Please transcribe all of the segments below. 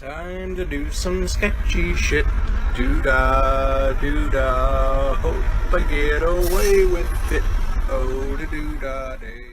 Time to do some sketchy shit. Doo-dah, doo-dah. Hope I get away with it. Oh, da doo-dah day.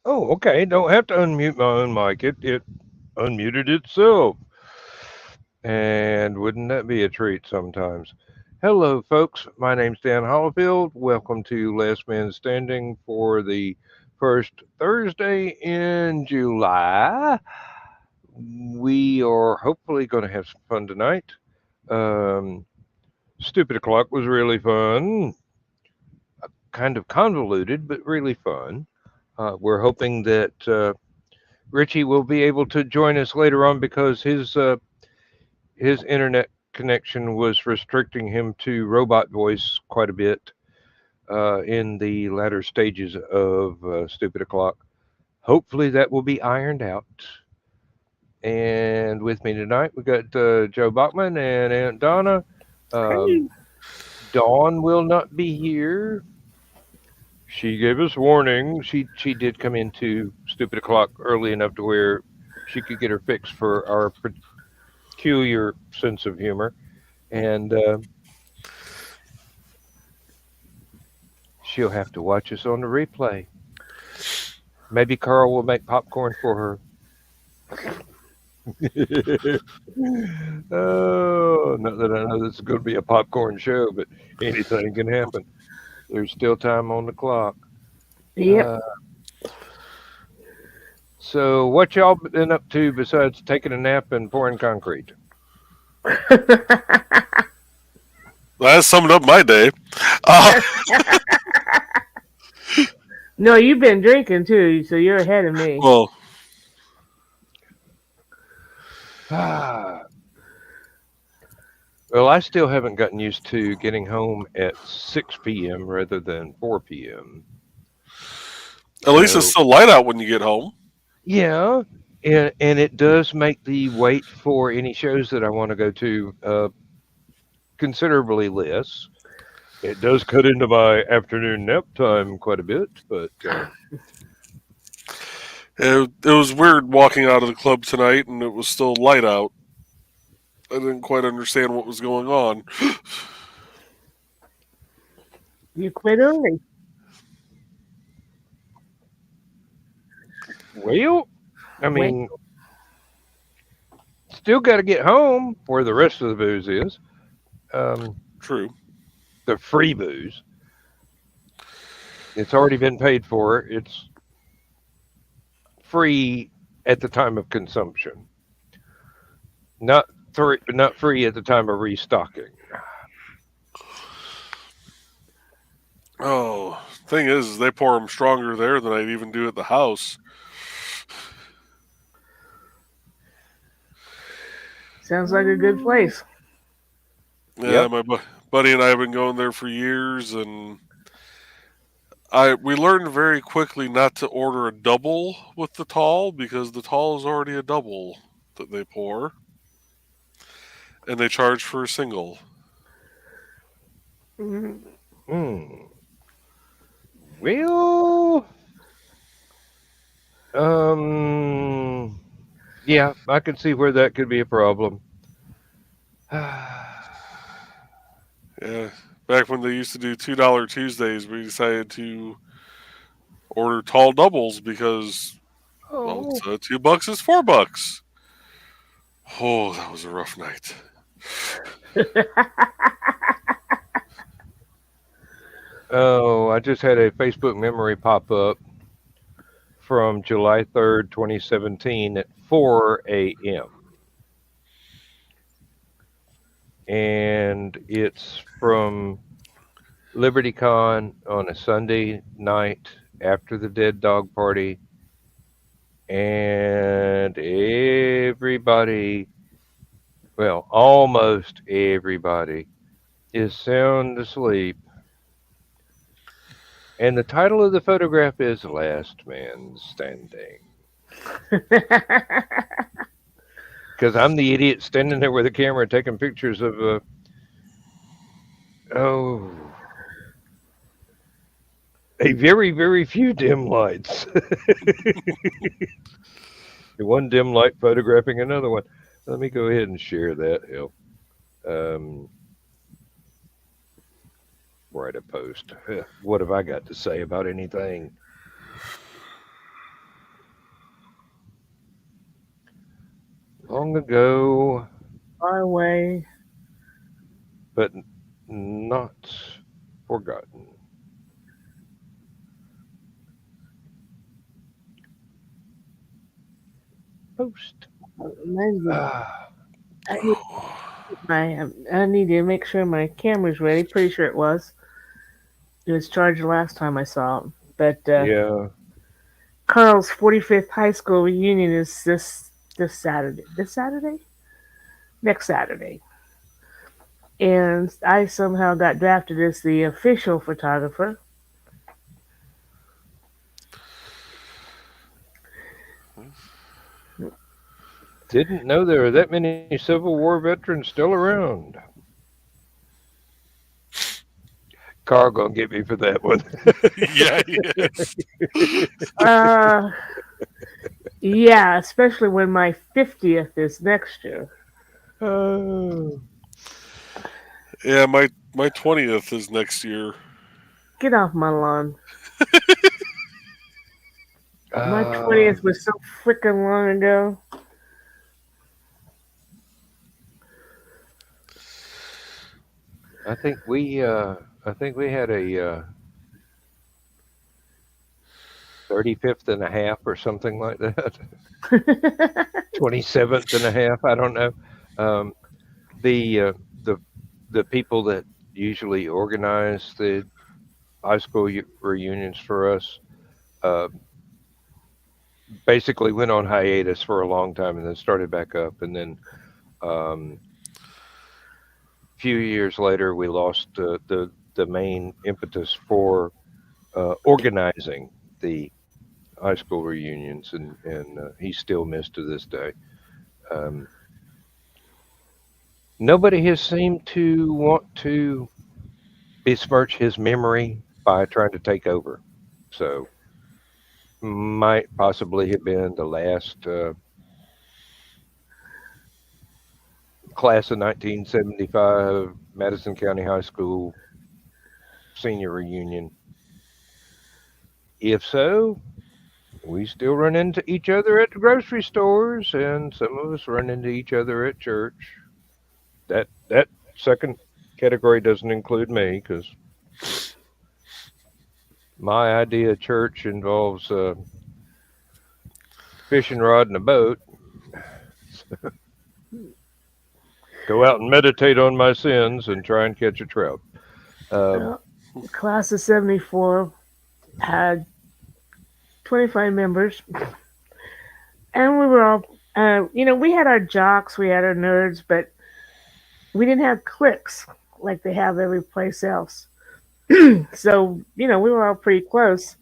Oh, okay. Don't have to unmute my own mic. It unmuted itself. And wouldn't that be a treat sometimes? Hello, folks. My name's Dan Hollifield. Welcome to Last Man Standing for the first Thursday in July. We are hopefully going to have some fun tonight. Stupid O'Clock was really fun. Kind of convoluted, but really fun. We're hoping that Richie will be able to join us later on because his internet connection was restricting him to robot voice quite a bit in the latter stages of Stupid O'Clock. Hopefully that will be ironed out. And with me tonight, we got Joe Bachman and Aunt Donna. Dawn will not be here. She gave us warning. She did come into Stupid O'Clock early enough to where she could get her fix for our peculiar sense of humor. And she'll have to watch us on the replay. Maybe Carl will make popcorn for her. Oh, not that I know this is going to be a popcorn show, but anything can happen. There's still time on the clock. Yep. So what y'all been up to besides taking a nap and pouring concrete? That summed up my day. No, you've been drinking too, so you're ahead of me. Well, Well, I still haven't gotten used to getting home at 6 p.m. rather than 4 p.m. at least it's still light out when you get home. Yeah, and it does make the wait for any shows that I want to go to considerably less. It does cut into my afternoon nap time quite a bit, but It was weird walking out of the club tonight and it was still light out. I didn't quite understand what was going on. You quit early. Well, I mean, still got to get home where the rest of the booze is. True. The free booze. It's already been paid for. It's free at the time of consumption. Not free at the time of restocking. Oh, thing is, they pour them stronger there than I'd even do at the house. Sounds like a good place. Yeah, Yep. my buddy and I have been going there for years, and we learned very quickly not to order a double with the tall because the tall is already a double that they pour, and they charge for a single. Hmm. Well, yeah, I can see where that could be a problem. Yeah, back when they used to do $2 Tuesdays, we decided to order tall doubles because well, Oh, it's, $2 is $4. Oh, that was a rough night. Oh, I just had a Facebook memory pop up from July 3rd, 2017 at 4 a.m. And it's from LibertyCon on a Sunday night after the Dead Dog Party. And everybody, well, almost everybody, is sound asleep. And the title of the photograph is Last Man Standing. Because I'm the idiot standing there with a camera taking pictures of, a very, very few dim lights. One dim light photographing another one. Let me go ahead and share that. Hell. Write a post. What have I got to say about anything? Long ago, our way. but not forgotten. Post. Ah, I need to make sure my camera's ready. Pretty sure it was. It was charged last time I saw it. But yeah. Carl's 45th high school reunion is this Saturday. This Saturday? Next Saturday. And I somehow got drafted as the official photographer. Didn't know there were that many Civil War veterans still around. Carl gonna get me for that one. Yeah, yes. Yeah, especially when my 50th is next year. Oh. Yeah, my 20th is next year. Get off my lawn. My 20th was so freaking long ago. I think we had a 35th and a half or something like that. 27th and a half. I don't know. The people that usually organize the high school reunions for us uh, basically went on hiatus for a long time and then started back up, and then a few years later we lost the main impetus for organizing the high school reunions, and he's still missed to this day. Um, Nobody has seemed to want to besmirch his memory by trying to take over. So, might possibly have been the last class of 1975 Madison County High School senior reunion. If so, we still run into each other at the grocery stores, and some of us run into each other at church. That second category doesn't include me because my idea of church involves a fishing rod and a boat. Go out and meditate on my sins and try and catch a trout. Um, Uh, Class of 74 had 25 members, and we were all, we had our jocks, we had our nerds, but we didn't have cliques like they have every place else. So, we were all pretty close.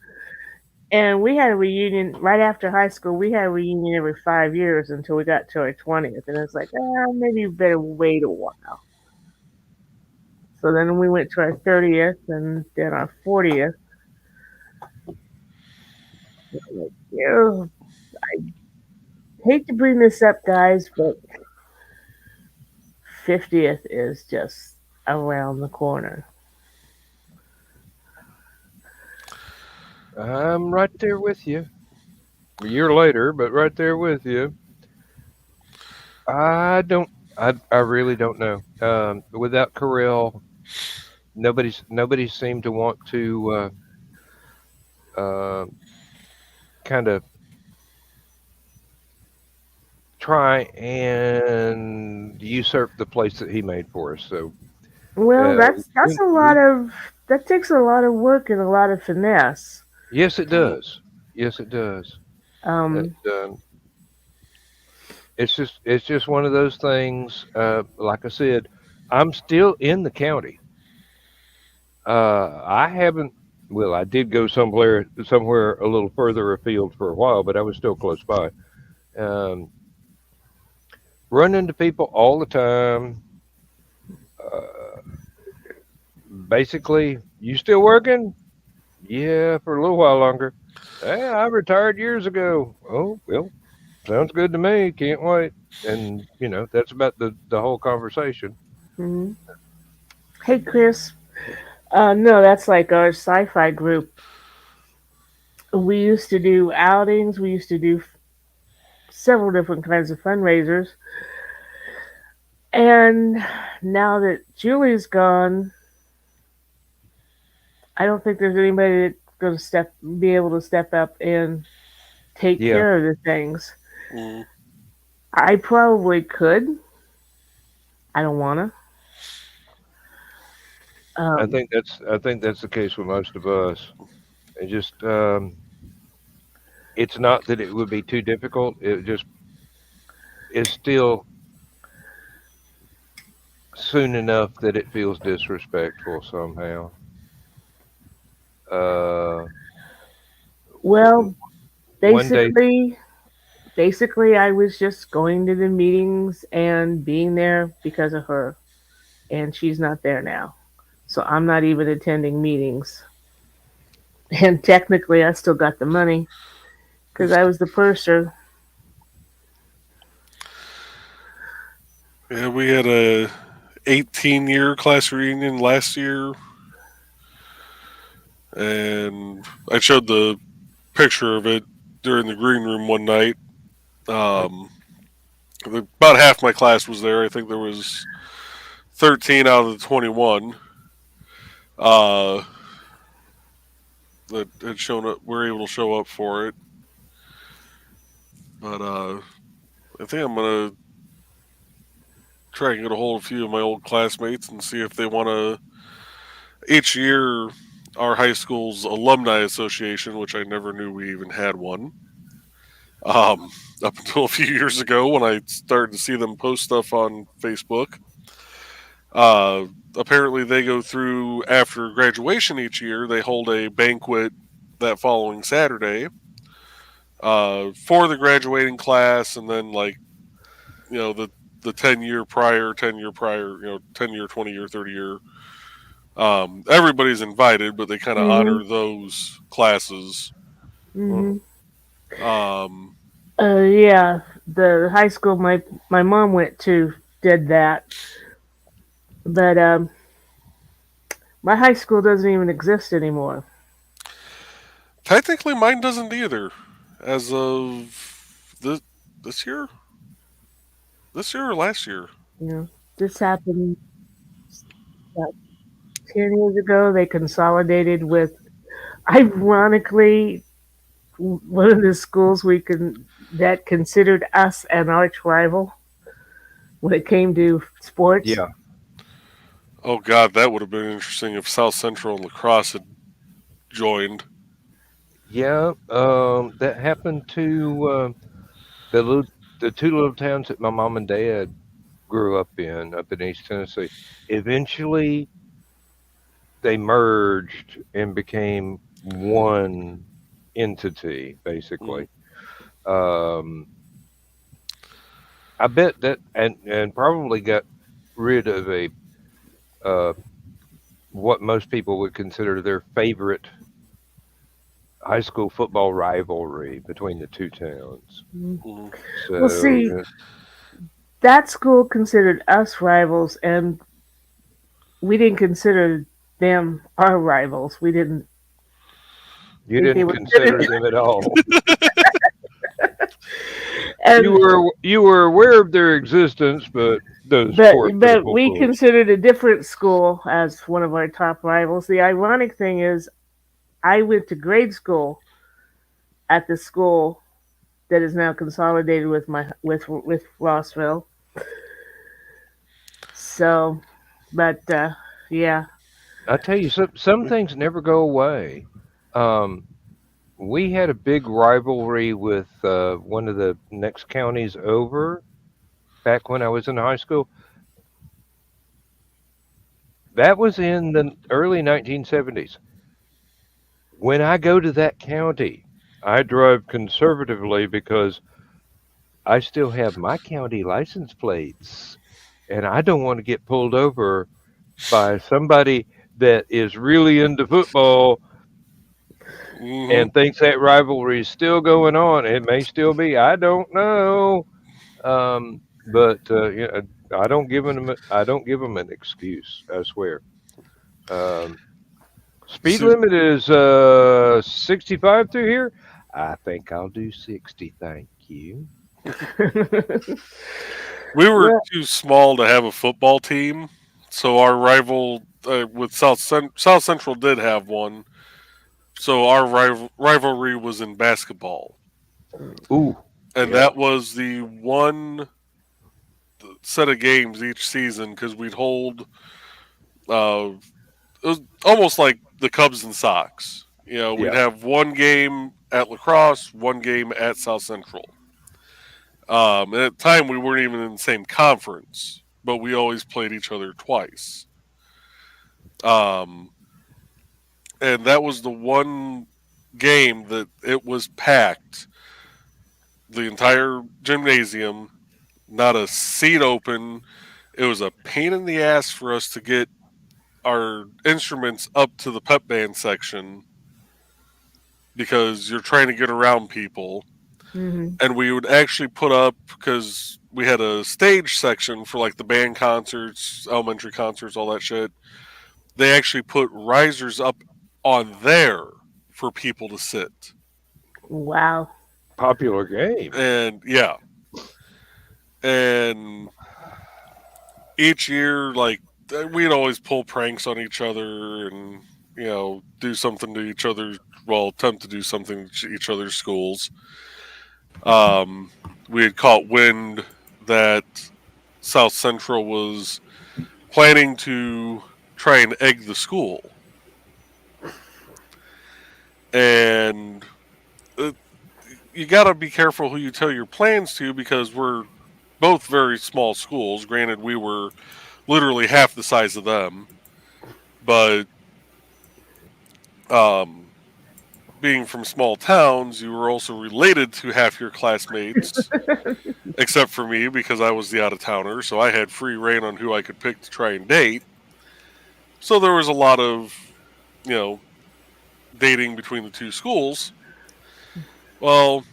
And we had a reunion right after high school. We had a reunion every 5 years until we got to our 20th. And it's like, maybe you better wait a while. So then we went to our 30th and then our 40th. Like, I hate to bring this up, guys, but 50th is just around the corner. I'm right there with you. A year later, but right there with you. I don't. I really don't know. Without Carell, nobody seemed to want to uh, kind of try and usurp the place that he made for us. So Well, uh, that's a lot of that takes a lot of work and a lot of finesse. yes, it does. Yes, it does. But, Um, it's just one of those things. Like I said, I'm still in the county. I haven't. Well, I did go somewhere a little further afield for a while, but I was still close by. Um, Run into people all the time. Uh, Basically, you still working? Yeah, for a little while longer. Yeah, I retired years ago. Oh, well, sounds good to me. Can't wait. And that's about the whole conversation. mhm. Hey, Chris. No, that's like our sci-fi group. We used to do outings. We used to do several different kinds of fundraisers. And now that Julie's gone, I don't think there's anybody that's going to be able to step up and take Yeah, care of the things. Mm. I probably could. I don't want to. I think that's the case with most of us. It just it's not that it would be too difficult. It just is still soon enough that it feels disrespectful somehow. Uh, Well, One day, basically, I was just going to the meetings and being there because of her, and she's not there now. So I'm not even attending meetings. And technically, I still got the money because I was the purser. Yeah, we had a 18-year class reunion last year, and I showed the picture of it during the green room one night. Um, about half my class was there. I think there was 13 out of the 21 uh, that had shown up. Were able to show up for it, but I think I'm gonna try and get a hold of a few of my old classmates and see if they want to. Each year, our high school's alumni association, which I never knew we even had one, up until a few years ago when I started to see them post stuff on Facebook. Apparently, they go through after graduation each year. They hold a banquet that following Saturday for the graduating class, and then the 10-year prior, 10-year prior, 10-year, 20-year, 30-year. Everybody's invited, but they kind of Hmm. honor those classes. Hmm. Um, Yeah, the high school my mom went to did that, but my high school doesn't even exist anymore. Technically, mine doesn't either. as of this year. This year or last year? You know, this happened about 10 years ago. They consolidated with, ironically, one of the schools that considered us an arch rival when it came to sports. Yeah. Oh God, that would have been interesting if South Central and Lacrosse had joined. Yeah. That happened to the little, the two little towns that my mom and dad grew up in East Tennessee. Eventually, they merged and became one entity, Mm, basically. Um, I bet that, and probably got rid of a uh, what most people would consider their favorite high school football rivalry between the two towns. Mm. mm. Well, So see, that school considered us rivals, and we didn't consider them our rivals. We didn't you think they didn't were good consider them at all. and You were aware of their existence, but those poor but pitiful we fools. considered a different school as one of our top rivals. The ironic thing is, I went to grade school at the school that is now consolidated with Rossville. So, but yeah. I tell you, some things never go away. Um, we had a big rivalry with one of the next counties over back when I was in high school. That was in the early 1970s. When I go to that county, I drive conservatively because I still have my county license plates, and I don't want to get pulled over by somebody that is really into football Hmm. and thinks that rivalry is still going on. It may still be. I don't know. But I don't give them an excuse. I swear. Um, speed See, limit is 65 through here. I think I'll do 60. Thank you. we were Well, too small to have a football team, so our rival with South Central did have one. So our rivalry was in basketball, Ooh, and yeah, that was the one set of games each season because we'd hold. It was almost like the Cubs and Sox. You know, we'd yeah. have one game at Lacrosse, one game at South Central. And at the time, we weren't even in the same conference, but we always played each other twice. Um, and that was the one game that it was packed. The entire gymnasium, not a seat open. It was a pain in the ass for us to get our instruments up to the pep band section because you're trying to get around people. hmm And we would actually put up, because we had a stage section for like the band concerts, elementary concerts, all that shit. They actually put risers up on there for people to sit. wow. Popular game. And yeah. And each year, like, we'd always pull pranks on each other and, do something to each other. Well, attempt to do something to each other's schools. Um, we had caught wind that South Central was planning to try and egg the school. And you got to be careful who you tell your plans to because we're both very small schools. Granted, we were literally half the size of them. But um, being from small towns, you were also related to half your classmates, except for me because I was the out of towner. So I had free reign on who I could pick to try and date. So there was a lot of, you know, dating between the two schools. Well,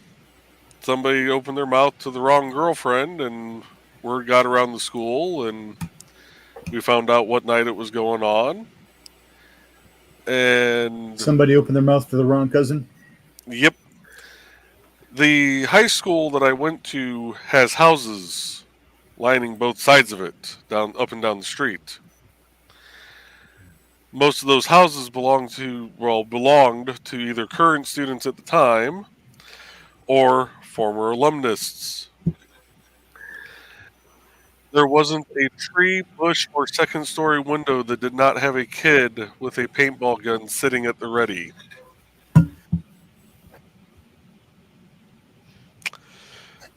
somebody opened their mouth to the wrong girlfriend, and word got around the school, and we found out what night it was going on. And Somebody opened their mouth to the wrong cousin. yep, The high school that I went to has houses lining both sides of it, up and down the street. Most of those houses belonged to either current students at the time or former alumnists. There wasn't a tree, bush, or second-story window that did not have a kid with a paintball gun sitting at the ready.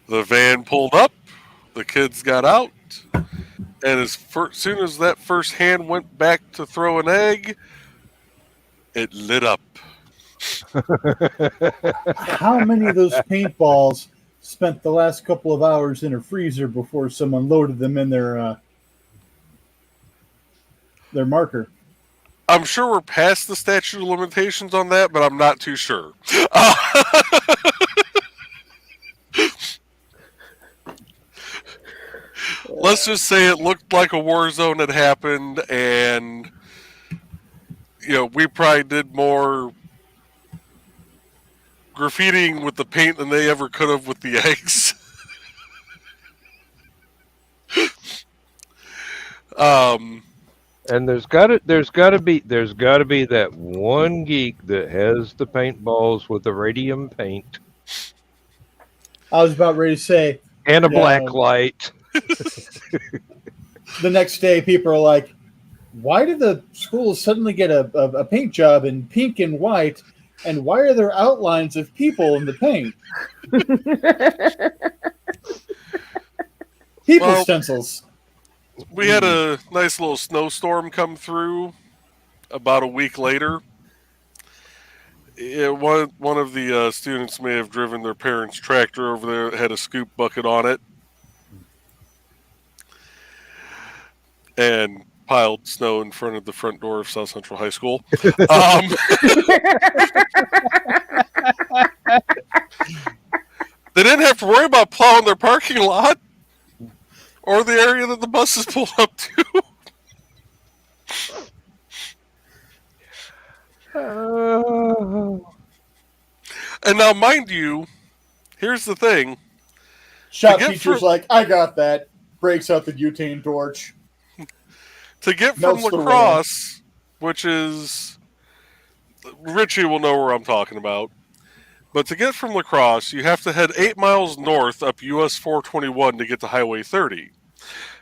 The van pulled up, the kids got out, and as soon as that first hand went back to throw an egg, it lit up. How many of those paintballs spent the last couple of hours in a freezer before someone loaded them in their marker? I'm sure we're past the statute of limitations on that, but I'm not too sure. Let's just say it looked like a war zone had happened, and we probably did more graffitiing with the paint than they ever could have with the eggs. And there's got to be that one geek that has the paintballs with the radium paint. I was about ready to say, and a black light. The next day, people are like, "Why did the school suddenly get a paint job in pink and white? And why are there outlines of people in the paint?" Stencils. We had a nice little snowstorm come through about a week later. One of the students may have driven their parents' tractor over there that had a scoop bucket on it and piled snow in front of the front door of South Central High School. They didn't have to worry about plowing their parking lot or the area that the buses pull up to. And now, mind you, here's the thing. Shop teacher's like, "I got that." Breaks out the butane torch. To get from La Crosse, which is... Richie will know where I'm talking about. But to get from La Crosse, you have to head 8 miles north up US 421 to get to Highway 30.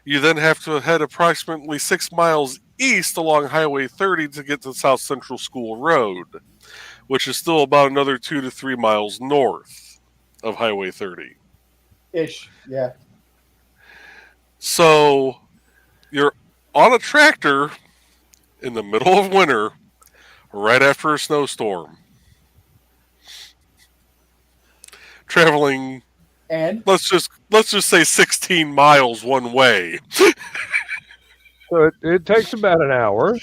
You then have to head approximately 6 miles east along Highway 30 to get to South Central School Road, which is still about another 2 to 3 miles north of Highway 30. Ish, yeah. So you're on a tractor in the middle of winter, right after a snowstorm, traveling, and let's just say 16 miles one way. So it takes about an hour.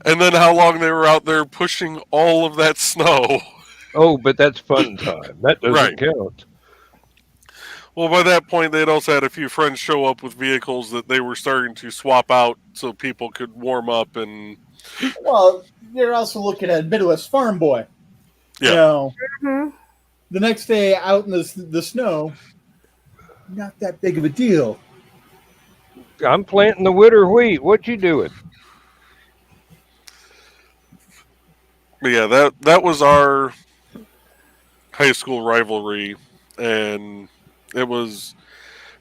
And then how long they were out there pushing all of that snow. Oh, but that's fun time. That doesn't count. Well, by that point, they'd also had a few friends show up with vehicles that they were starting to swap out so people could warm up. And well, you're also looking at Midwest Farm Boy. Yeah. The next day out in the snow, not that big of a deal. I'm planting the winter wheat. What you doing? But yeah, that was our high school rivalry, and it was...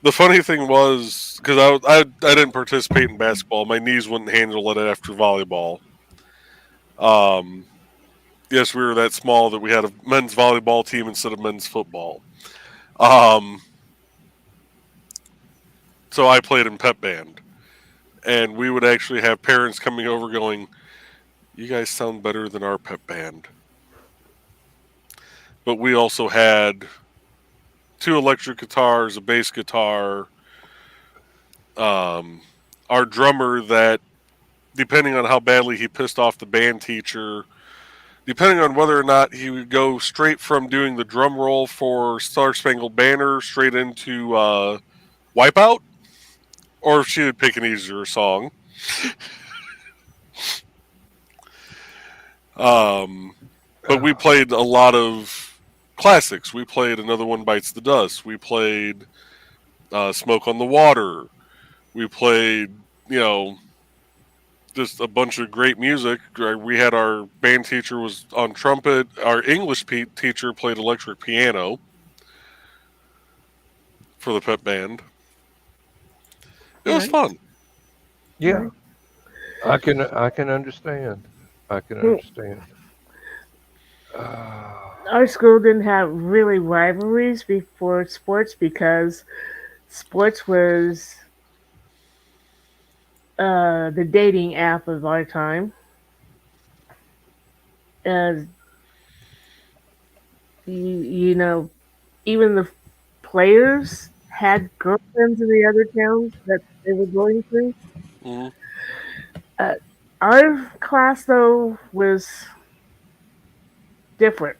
The funny thing was, because I didn't participate in basketball, my knees wouldn't handle it after volleyball. Yes, we were that small that we had a men's volleyball team instead of men's football. So I played in pep band, and we would actually have parents coming over going, "You guys sound better than our pep band." But we also had 2 electric guitars, a bass guitar. Our drummer, that, depending on how badly he pissed off the band teacher, depending on whether or not he would go straight from doing the drum roll for Star Spangled Banner straight into Wipeout, or if she would pick an easier song. But we played a lot of classics. We played Another One Bites the Dust. We played Smoke on the Water. We played, just a bunch of great music. We had our band teacher was on trumpet. Our English teacher played electric piano for the pep band. It was fun. Yeah, I can understand. I can understand. Our school didn't have really rivalries before sports because sports was the dating app of our time. Uh, you know, even the players had girlfriends in the other towns that they were going through. hmm Uh, our class, though, was different.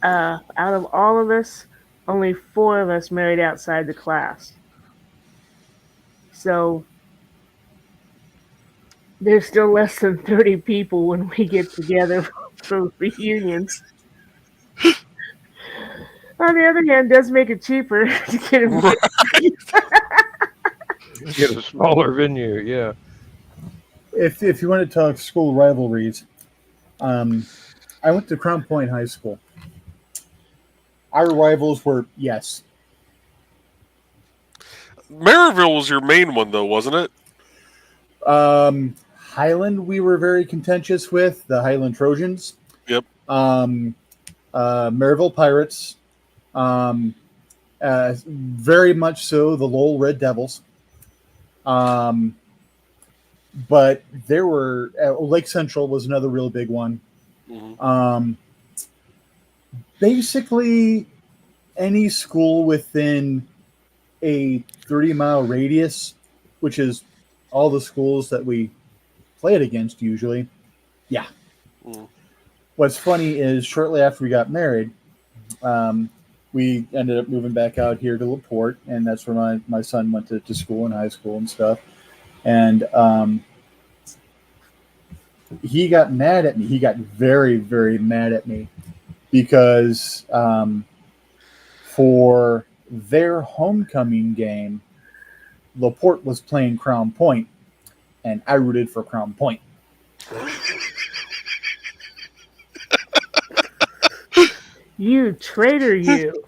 Out of all of us, only four of us married outside the class. So there's still less than 30 people when we get together for reunions. On the other hand, it does make it cheaper to get invited. Get a smaller venue, yeah. If you want to talk school rivalries, I went to Crown Point High School. Our rivals were, yes, Maryville was your main one, though, wasn't it? Highland we were very contentious with, the Highland Trojans. Yep. Maryville Pirates. Very much so the Lowell Red Devils. But there were Lake Central was another real big one. Mm-hmm. Basically, any school within a 30-mile radius, which is all the schools that we played against usually. Yeah. Mm. What's funny is shortly after we got married, we ended up moving back out here to LaPorte, and that's where my son went to school and high school and stuff. And he got mad at me. He got very, very mad at me because for their homecoming game, LaPorte was playing Crown Point, and I rooted for Crown Point. You traitor, you.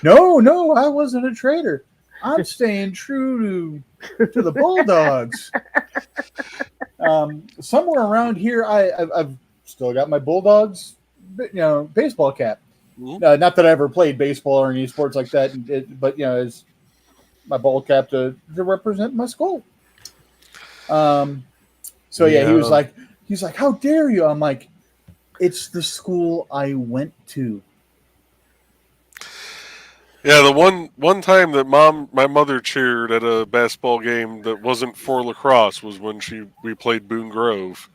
No, I wasn't a traitor. I'm staying true to the Bulldogs. Somewhere around here, I've still got my Bulldogs, baseball cap. Mm-hmm. Not that I ever played baseball or any sports like that, but it's my ball cap to represent my school. So yeah, he was like, "How dare you?" I'm like, "It's the school I went to." Yeah, the one time that my mother cheered at a basketball game that wasn't for lacrosse was when we played Boone Grove.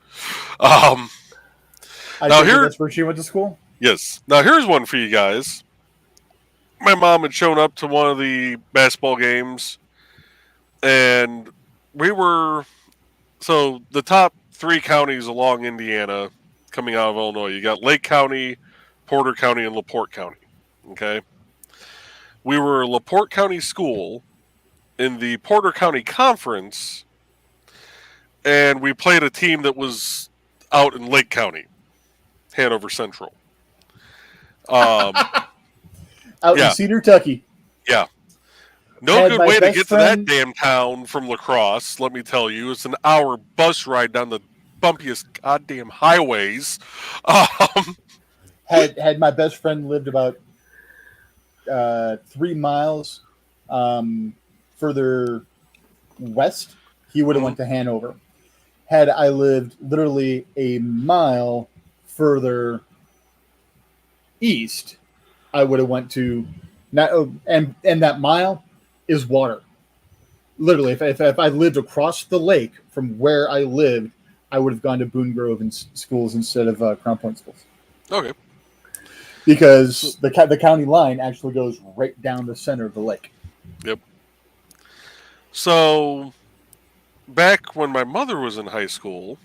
I now think that's where she went to school. Yes. Now here's one for you guys. My mom had shown up to one of the basketball games, and so the top 3 counties along Indiana coming out of Illinois. You got Lake County, Porter County, and LaPorte County. Okay. We were a LaPorte County school in the Porter County Conference, and we played a team that was out in Lake County, Hanover Central. Out in Cedar, Tucky. Yeah. No good way to get to that damn town from LaCrosse, let me tell you. It's an hour bus ride down the bumpiest goddamn highways. Had my best friend lived about 3 miles further west, he would have went to Hanover. Had I lived literally a mile further east, I would have went to and that mile is water. Literally, if I lived across the lake from where I lived, I would have gone to Boone Grove and schools instead of Crown Point schools. Okay. Because the county line actually goes right down the center of the lake. Yep. So, back when my mother was in high school,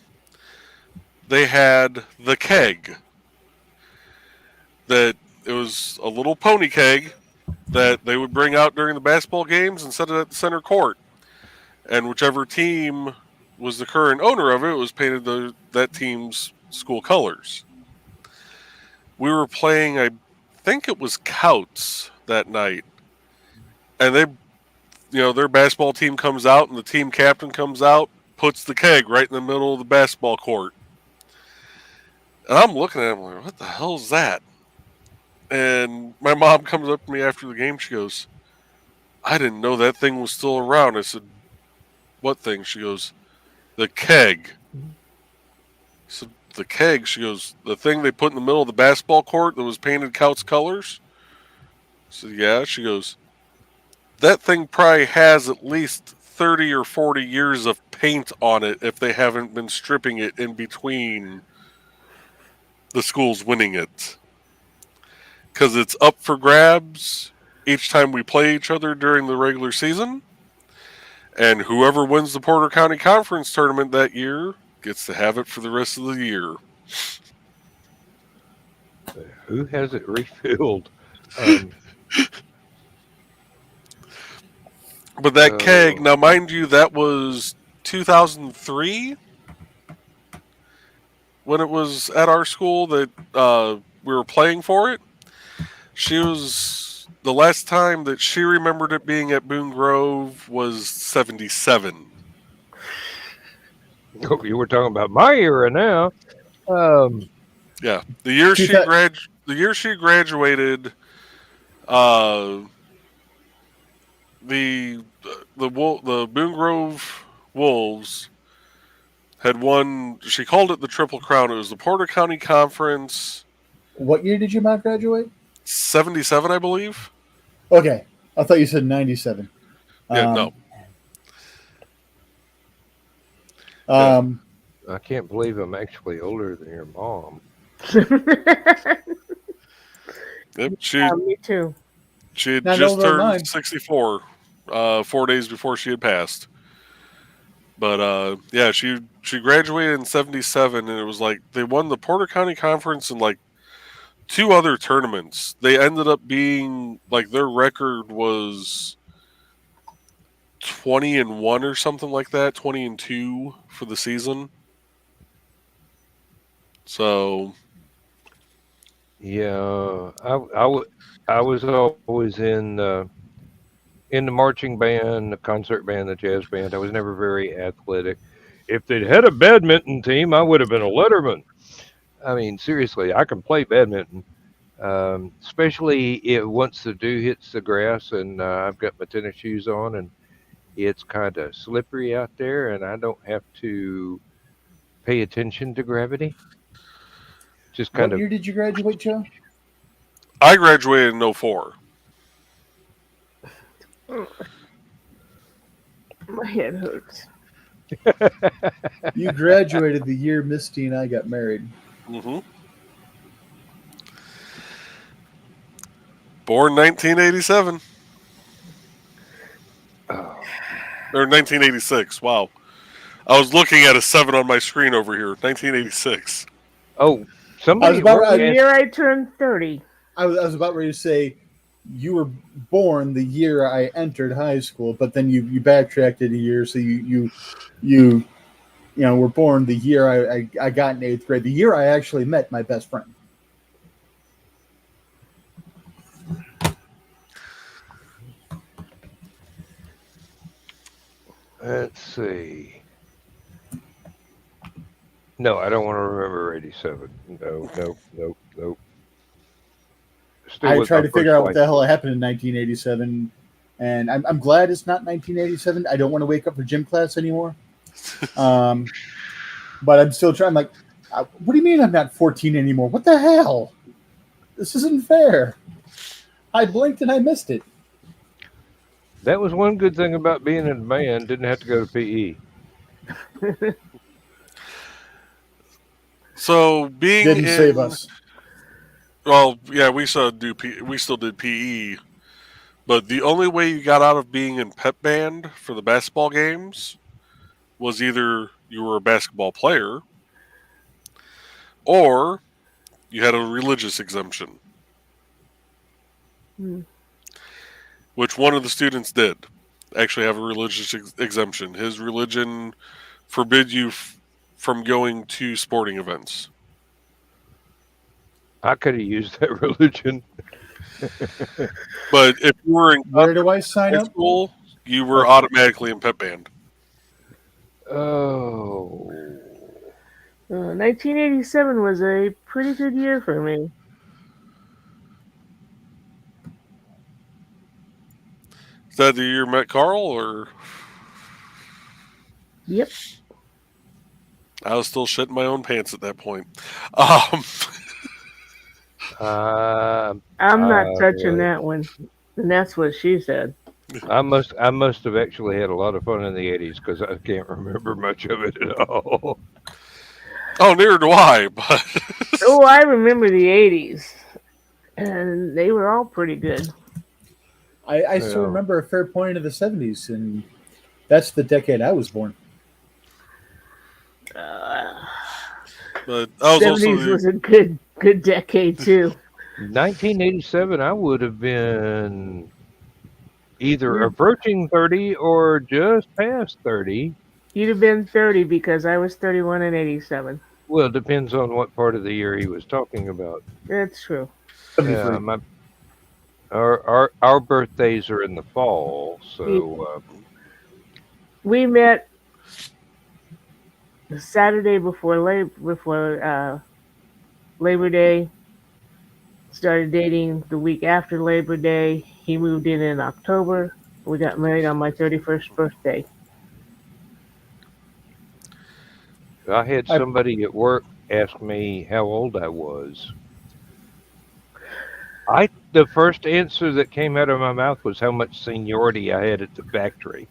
they had the keg. That it was a little pony keg that they would bring out during the basketball games and set it at the center court. And whichever team was the current owner of it was painted that team's school colors. We were playing, I think it was Couts that night. And their basketball team comes out and the team captain comes out, puts the keg right in the middle of the basketball court. And I'm looking at him like, what the hell is that? And my mom comes up to me after the game. She goes, I didn't know that thing was still around. I said, what thing? She goes, the keg. I said, the keg? She goes, the thing they put in the middle of the basketball court that was painted Couts colors? I said, yeah. She goes, that thing probably has at least 30 or 40 years of paint on it if they haven't been stripping it in between the schools winning it. Because it's up for grabs each time we play each other during the regular season. And whoever wins the Porter County Conference tournament that year gets to have it for the rest of the year. Who has it refilled? But that keg, now mind you, that was 2003 when it was at our school that we were playing for it. The last time that she remembered it being at Boone Grove was 77. Oh, you were talking about my era now. Yeah, the year she graduated, the Boone Grove Wolves had won. She called it the Triple Crown. It was the Porter County Conference. What year did your mom graduate? 77, I believe. Okay, I thought you said 97. Yeah, no. I can't believe I'm actually older than your mom. Yep, Me too. She had Not just older than turned mine. 64, 4 days before she had passed. But yeah, she graduated in 77, and it was like they won the Porter County Conference and like 2 other tournaments. They ended up being like their record was 20-1 or something like that, 20-2 for the season. So yeah, I was always in the marching band, the concert band, the jazz band. I was never very athletic. If they'd had a badminton team, I would have been a letterman. I mean, seriously, I can play badminton, especially once the dew hits the grass and I've got my tennis shoes on and it's kind of slippery out there and I don't have to pay attention to gravity. Just kind What year did you graduate, Joe? I graduated in 04. My head hurts. You graduated the year Misty and I got married. Mm-hmm. Born 1987. Oh. Or 1986. Wow. I was looking at a 7 on my screen over here. 1986. Oh, somebody. The year I turned 30. I was about ready to say you were born the year I entered high school, but then you backtracked it a year, so you were born the year I got in 8th grade, the year I actually met my best friend. Let's see. No, I don't want to remember 87. No. I tried to figure out what the hell happened in 1987, and I'm glad it's not 1987. I don't want to wake up for gym class anymore. But I'm still trying. I'm like, what do you mean I'm not 14 anymore? What the hell? This isn't fair. I blinked and I missed it. That was one good thing about being in a band. Didn't have to go to PE. So didn't save us. Well, yeah, we still did PE, but the only way you got out of being in pep band for the basketball games was either you were a basketball player, or you had a religious exemption. Hmm. Which one of the students did actually have a religious exemption? His religion forbid you from going to sporting events. I could have used that religion. But if you were in Where do I sign high up? school, you were Okay. automatically in pep band. Oh. 1987 was a pretty good year for me. Is that the year you met Carl, or Yep. I was still shitting my own pants at that point? Um, I'm not touching Uh, that one. And that's what she said. I must have actually had a lot of fun in the 80s because I can't remember much of it at all. oh, neither do I. But Oh, I remember the 80s. And they were all pretty good. I still Yeah. remember a fair point of the 70s, and that's the decade I was born. but I was also 70s was a good decade, too. 1987, I would have been either approaching 30 or just past 30. You'd have been 30 because I was 31 in 87. Well, it depends on what part of the year he was talking about. That's true. 73. Our birthdays are in the fall, so We met the Saturday before Labor Day. Started dating the week after Labor Day. He moved in October. We got married on my 31st birthday. I had somebody at work ask me how old I was. The first answer that came out of my mouth was how much seniority I had at the factory.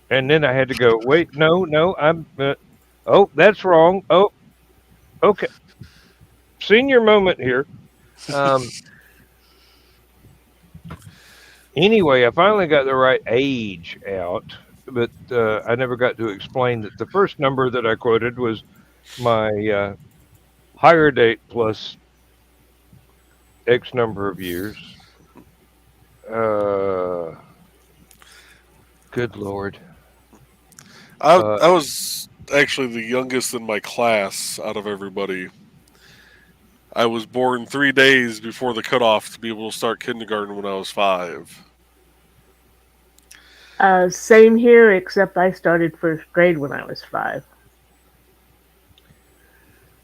And then I had to go, wait, no, I'm, oh, that's wrong. Oh, okay. Senior moment here. Anyway, I finally got the right age out, but I never got to explain that the first number that I quoted was my hire date plus X number of years. Good Lord. I was actually the youngest in my class out of everybody. I was born 3 days before the cutoff to be able to start kindergarten when I was 5. Same here, except I started first grade when I was 5.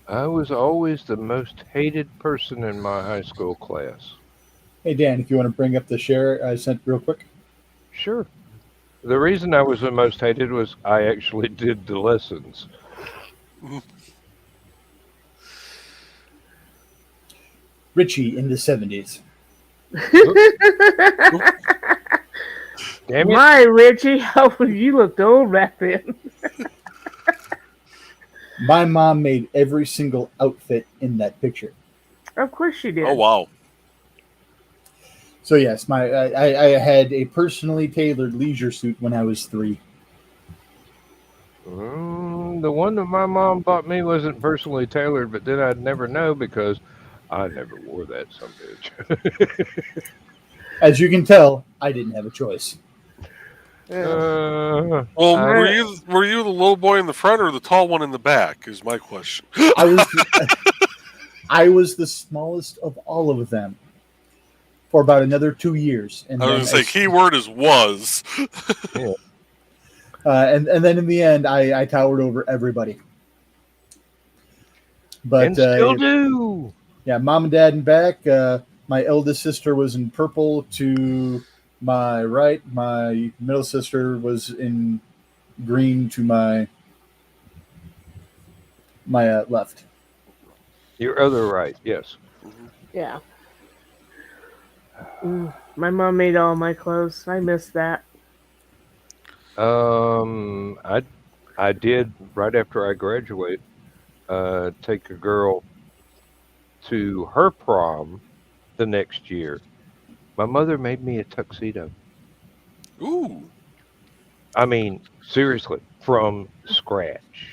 I was always the most hated person in my high school class. Hey, Dan, if you want to bring up the share I sent real quick. Sure. The reason I was the most hated was I actually did the lessons. Richie in the 70s. Damn it. My Richie, you looked old back then. My mom made every single outfit in that picture. Of course she did. Oh, wow. So yes, I had a personally tailored leisure suit when I was 3. The one that my mom bought me wasn't personally tailored, but then I'd never know because I never wore that sumbitch. As you can tell, I didn't have a choice. Well, were you the little boy in the front or the tall one in the back? Is my question. I was the smallest of all of them for about another 2 years, and I was going to say keyword is was. Yeah. And then in the end, I towered over everybody. But And still do. Yeah, mom and dad in back. My eldest sister was in purple to my right. My middle sister was in green to my left. Your other right, yes. Yeah. My mom made all my clothes. I miss that. I did right after I graduated take a girl to her prom the next year. My mother made me a tuxedo. Ooh. I mean, seriously, from scratch.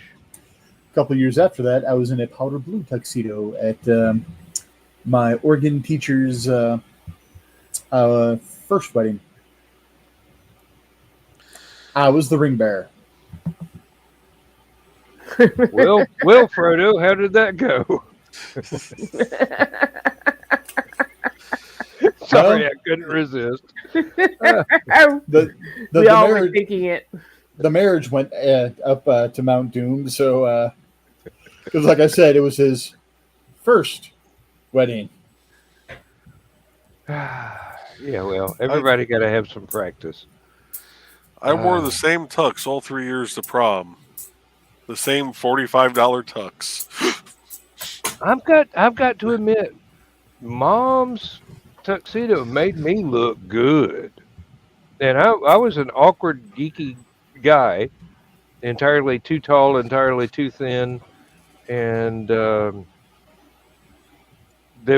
couple years after that, I was in a powder blue tuxedo at my organ teacher's first wedding. I was the ring bearer. Well, Frodo, how did that go? Sorry, I couldn't resist. The we all were marriage, thinking it. the marriage went up to Mount Doom. So, because like I said, it was his first wedding. Yeah, well, everybody got to have some practice. I wore the same tux all 3 years to prom. The same $45 tux. I've got to admit, Mom's tuxedo made me look good. And I was an awkward, geeky guy, entirely too tall, entirely too thin, and there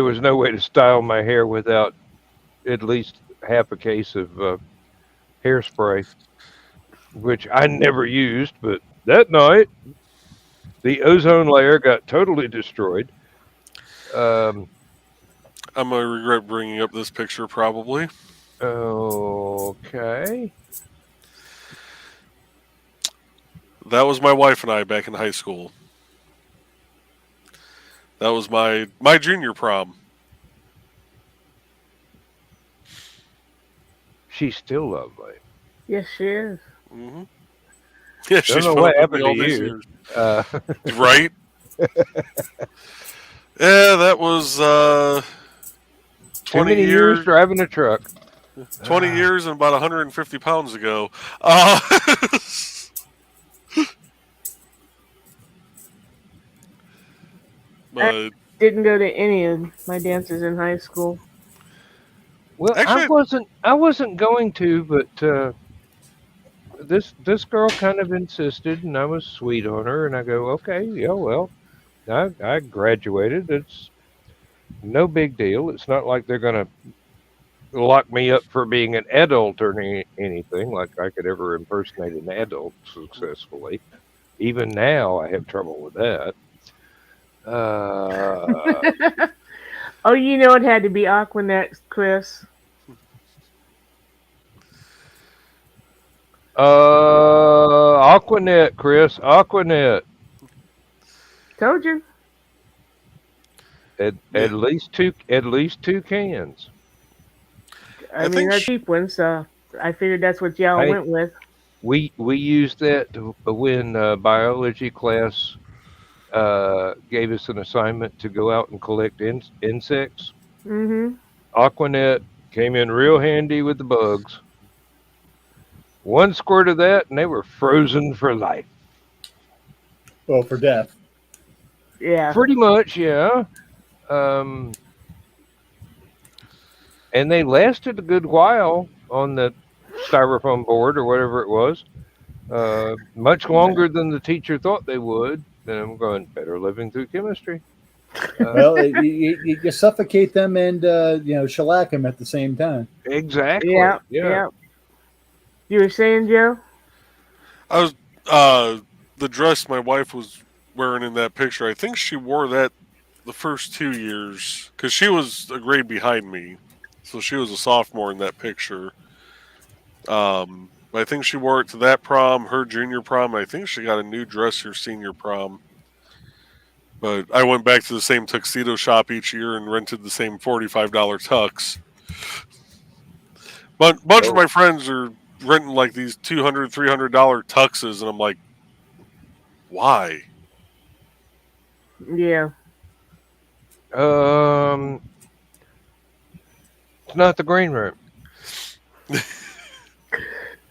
was no way to style my hair without at least half a case of hairspray, which I never used. But that night, the ozone layer got totally destroyed. I'm going to regret bringing up this picture probably. Okay. That was my wife and I back in high school. That was my junior prom. She's still lovely. Yes, she is. Mm-hmm. Yeah, she's know put what up with me happened all to these you. years. Right? Yeah, that was 20 years driving a truck. 20 years and about 150 pounds ago. But didn't go to any of my dances in high school. Well, actually, I wasn't going to, but this girl kind of insisted, and I was sweet on her, and I go, okay, yeah, well, I graduated. It's no big deal. It's not like they're gonna lock me up for being an adult or anything. Like I could ever impersonate an adult successfully. Even now, I have trouble with that. Oh, you know it had to be Aquanet, Chris. Aquanet, Chris. Aquanet. Told you. At least two cans. I mean, they're cheap ones, so I figured that's what y'all went with. We used that to when biology class gave us an assignment to go out and collect insects. Mm-hmm. Aquanet came in real handy with the bugs. One squirt of that, and they were frozen for life. Well, for death. Yeah. Pretty much, yeah. And they lasted a good while on the styrofoam board or whatever it was. Much longer than the teacher thought they would. And I'm going, better living through chemistry. Well, you suffocate them and shellac them at the same time. Exactly. Yeah. You were saying, Joe? I was the dress my wife was wearing in that picture. I think she wore that the first 2 years because she was a grade behind me, so she was a sophomore in that picture. I think she wore it to that prom, her junior prom. I think she got a new dress her senior prom. But I went back to the same tuxedo shop each year and rented the same $45 tux. But bunch of my friends are renting like these $200, $300 tuxes, and I'm like, why? Yeah. It's not the green room.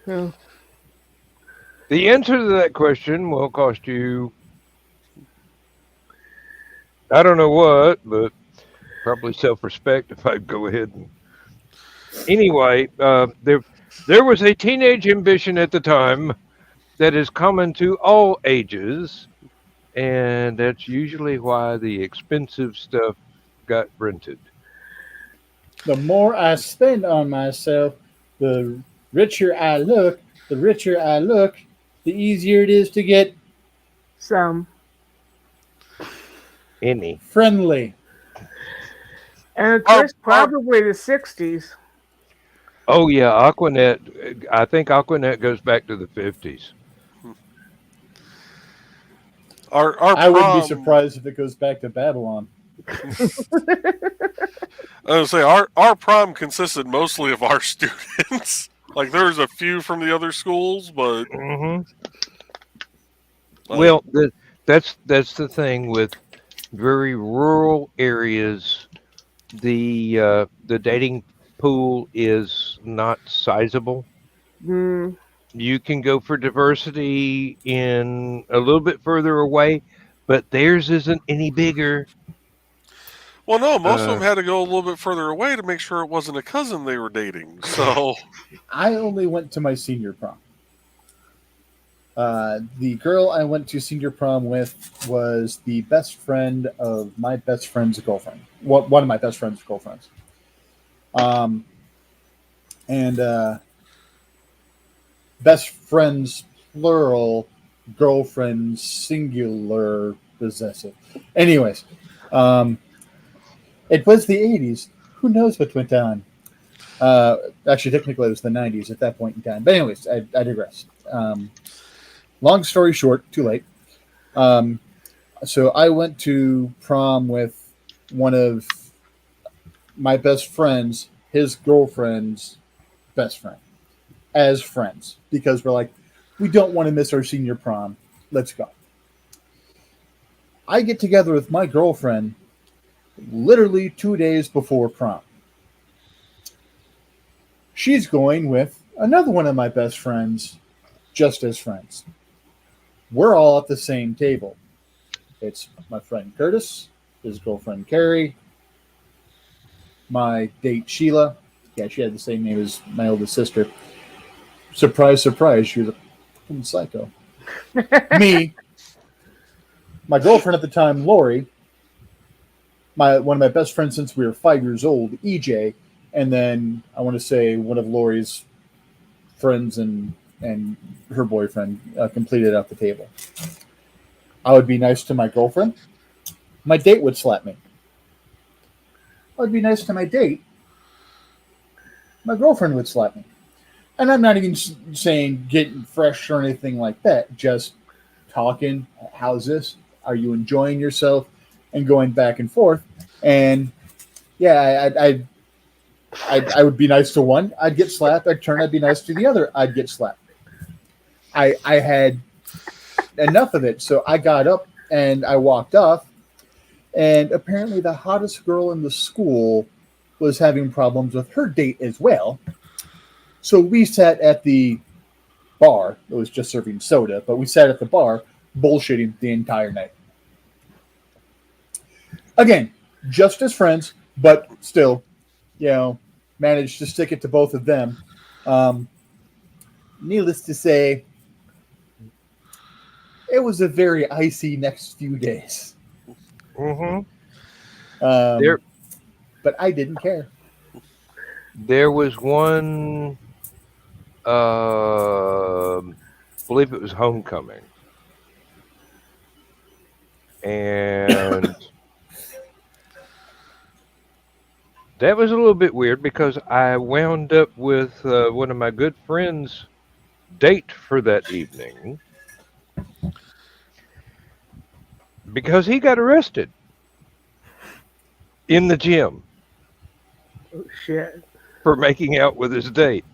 Oh. The answer to that question will cost you, I don't know what, but probably self-respect if I go ahead and... Anyway, there was a teenage ambition at the time that is common to all ages, and that's usually why the expensive stuff got rented. The more I spend on myself, the richer I look. The richer I look, the easier it is to get some. Any. Friendly. And Our- Chris, probably the 60s. Oh yeah, Aquanet. I think Aquanet goes back to the 50s. Our I wouldn't be prom. surprised if it goes back to Babylon. I was say our prom consisted mostly of our students. Like there was a few from the other schools, but Hmm. like, Well, that's the thing with very rural areas. The dating pool is not sizable. Mm, You can go for diversity in a little bit further away, but theirs isn't any bigger. well, no, most of Uh, them had to go a little bit further away to make sure it wasn't a cousin they were dating. So I only went to my senior prom. The girl I went to senior prom with was the best friend of my best friend's girlfriend. One of my best friend's girlfriends. And best friends plural, girlfriend singular, possessive. Anyways, it was the 80s. Who knows what went on? Actually, technically, it was the 90s at that point in time. But anyways, I digress. Long story short, too late. So I went to prom with one of my best friends, his girlfriend's best friend, as friends, because we're like, we don't want to miss our senior prom. Let's go. I get together with my girlfriend literally 2 days before prom. She's going with another one of my best friends, just as friends. We're all at the same table. It's my friend Curtis, his girlfriend Carrie, my date Sheila. Yeah, she had the same name as my oldest sister. Surprise, surprise, she was a fucking psycho. Me, my girlfriend at the time, Lori, one of my best friends since we were 5 years old, EJ, and then I want to say one of Lori's friends and her boyfriend completed out the table. I would be nice to my girlfriend. My date would slap me. I would be nice to my date. My girlfriend would slap me. And I'm not even saying getting fresh or anything like that. Just talking. How's this? Are you enjoying yourself? And going back and forth. And yeah, I would be nice to one. I'd get slapped. I'd be nice to the other. I'd get slapped. I had enough of it. So I got up and I walked off. And apparently the hottest girl in the school was having problems with her date as well. So we sat at the bar. It was just serving soda, but we sat at the bar bullshitting the entire night. Again, just as friends, but still, managed to stick it to both of them. Needless to say, it was a very icy next few days. mm-hmm. But I didn't care. There was one, believe it was homecoming, and that was a little bit weird because I wound up with one of my good friends' date for that evening because he got arrested in the gym oh, shit. for making out with his date.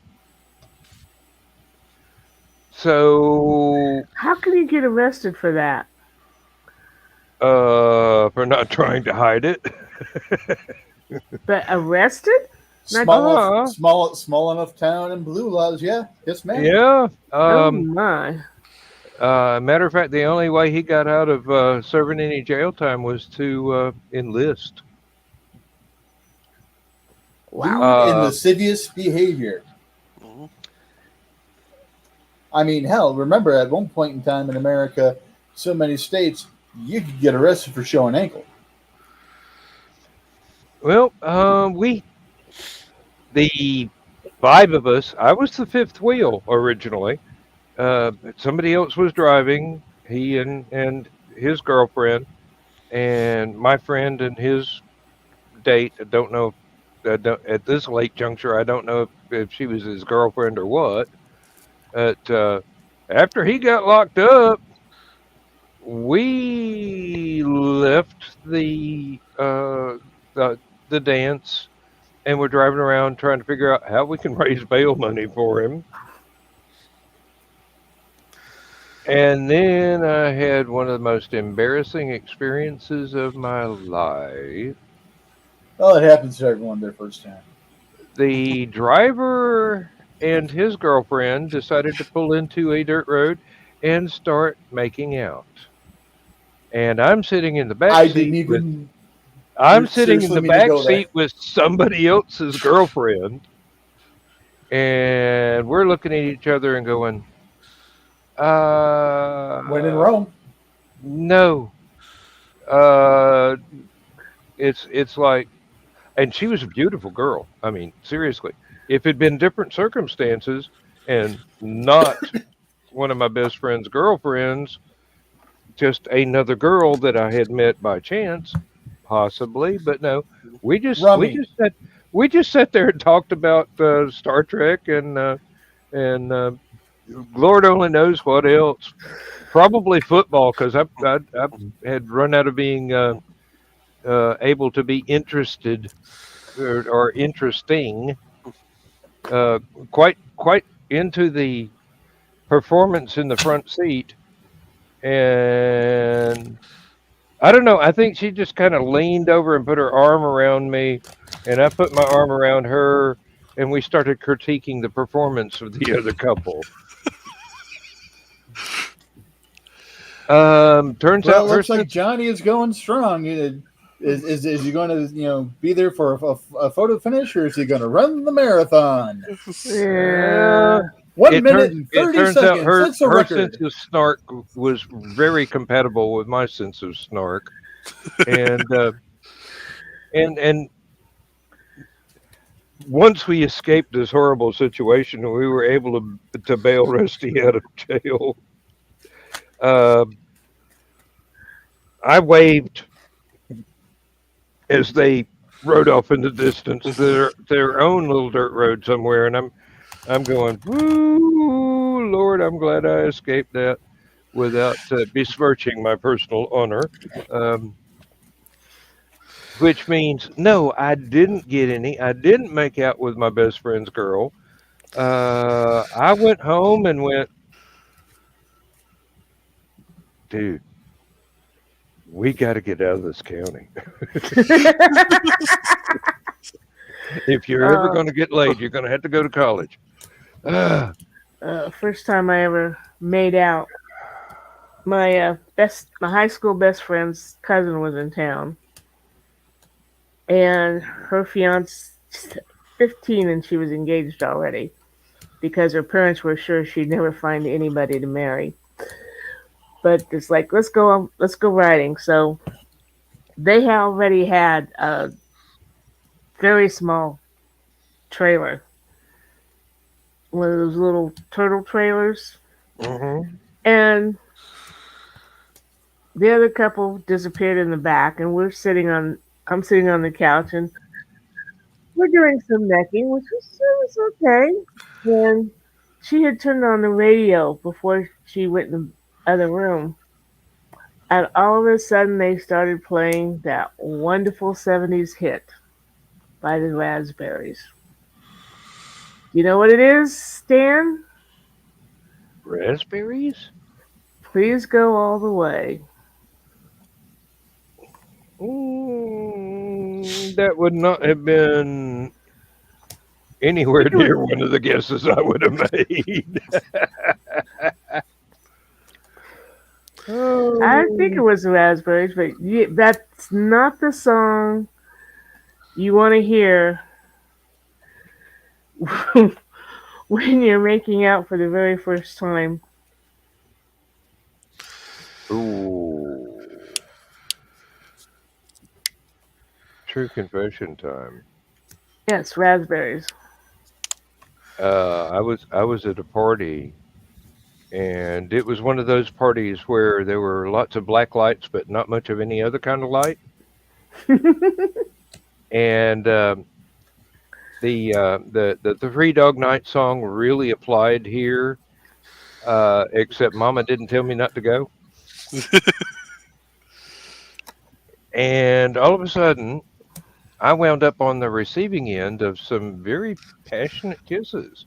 So, How can you get arrested for that? for not trying to hide it. But arrested? Small enough town in Blue Laws, yeah. Yes, ma'am. Yeah. Oh my. Matter of fact, the only way he got out of serving any jail time was to enlist. Wow. In lascivious behavior. mm-hmm. I mean, hell, remember at one point in time in America, so many states, you could get arrested for showing ankle. Well, the five of us, I was the fifth wheel originally. Somebody else was driving, he and his girlfriend. and my friend and his date. I don't know. At this late juncture, I don't know if she was his girlfriend or what. But after he got locked up, we left the dance, and we're driving around trying to figure out how we can raise bail money for him. And then I had one of the most embarrassing experiences of my life. Well, it happens to everyone their first time. The driver and his girlfriend decided to pull into a dirt road and start making out. And I'm sitting in the back I didn't seat with even I'm sitting in seriously the mean to back go there. seat with somebody else's girlfriend, and we're looking at each other and going, When in Rome. no. Uh, it's like, and she was a beautiful girl. I mean, seriously, if it'd been different circumstances and not one of my best friend's girlfriends, just another girl that I had met by chance, possibly, but no, we just we Rummy. just sat we just sat there and talked about Star Trek and Lord only knows what else. Probably football because I had run out of being able to be interested or interesting uh, quite into the performance in the front seat, and I don't know. I think she just kind of leaned over and put her arm around me, and I put my arm around her, and we started critiquing the performance of the other couple. Turns Well, out it her looks like sense. Johnny is going strong. Is he going to be there for a photo finish, or is he going to run the marathon? Yeah. 1 minute and It 30 turns out seconds. That's a her sense record. of snark was very compatible with my sense of snark, and and once we escaped this horrible situation, we were able to bail Rusty out of jail. Uh, I waved as they rode off in the distance to their own little dirt road somewhere, and I'm going, woo, Lord, I'm glad I escaped that without besmirching my personal honor. Um, which means no, I didn't get any. I didn't make out with my best friend's girl. I went home and went, dude, we got to get out of this county. If you're ever uh, going to get laid, you're going to have to go to college. Ah, First time I ever made out, my high school best friend's cousin was in town, and her fiance, 15, and she was engaged already because her parents were sure she'd never find anybody to marry. But it's like let's go riding. So they already had a very small trailer, one of those little turtle trailers, mm-hmm. and the other couple disappeared in the back, and I'm sitting on the couch, and we're doing some necking, which was okay. And she had turned on the radio before she went in the other room. And all of a sudden, they started playing that wonderful 70s hit by the Raspberries. You know what it is, Stan? Raspberries? Please go all the way. That would not have been anywhere near one of the guesses I would have made. I think it Oh. was the Raspberries, but that's not the song you want to hear when you're making out for the very first time. Ooh. True confession time. Yes, Raspberries. I was at a party And it was one of those parties where there were lots of black lights, but not much of any other kind of light. And the Three Dog Night song really applied here, except Mama didn't tell me not to go. And all of a sudden, I wound up on the receiving end of some very passionate kisses.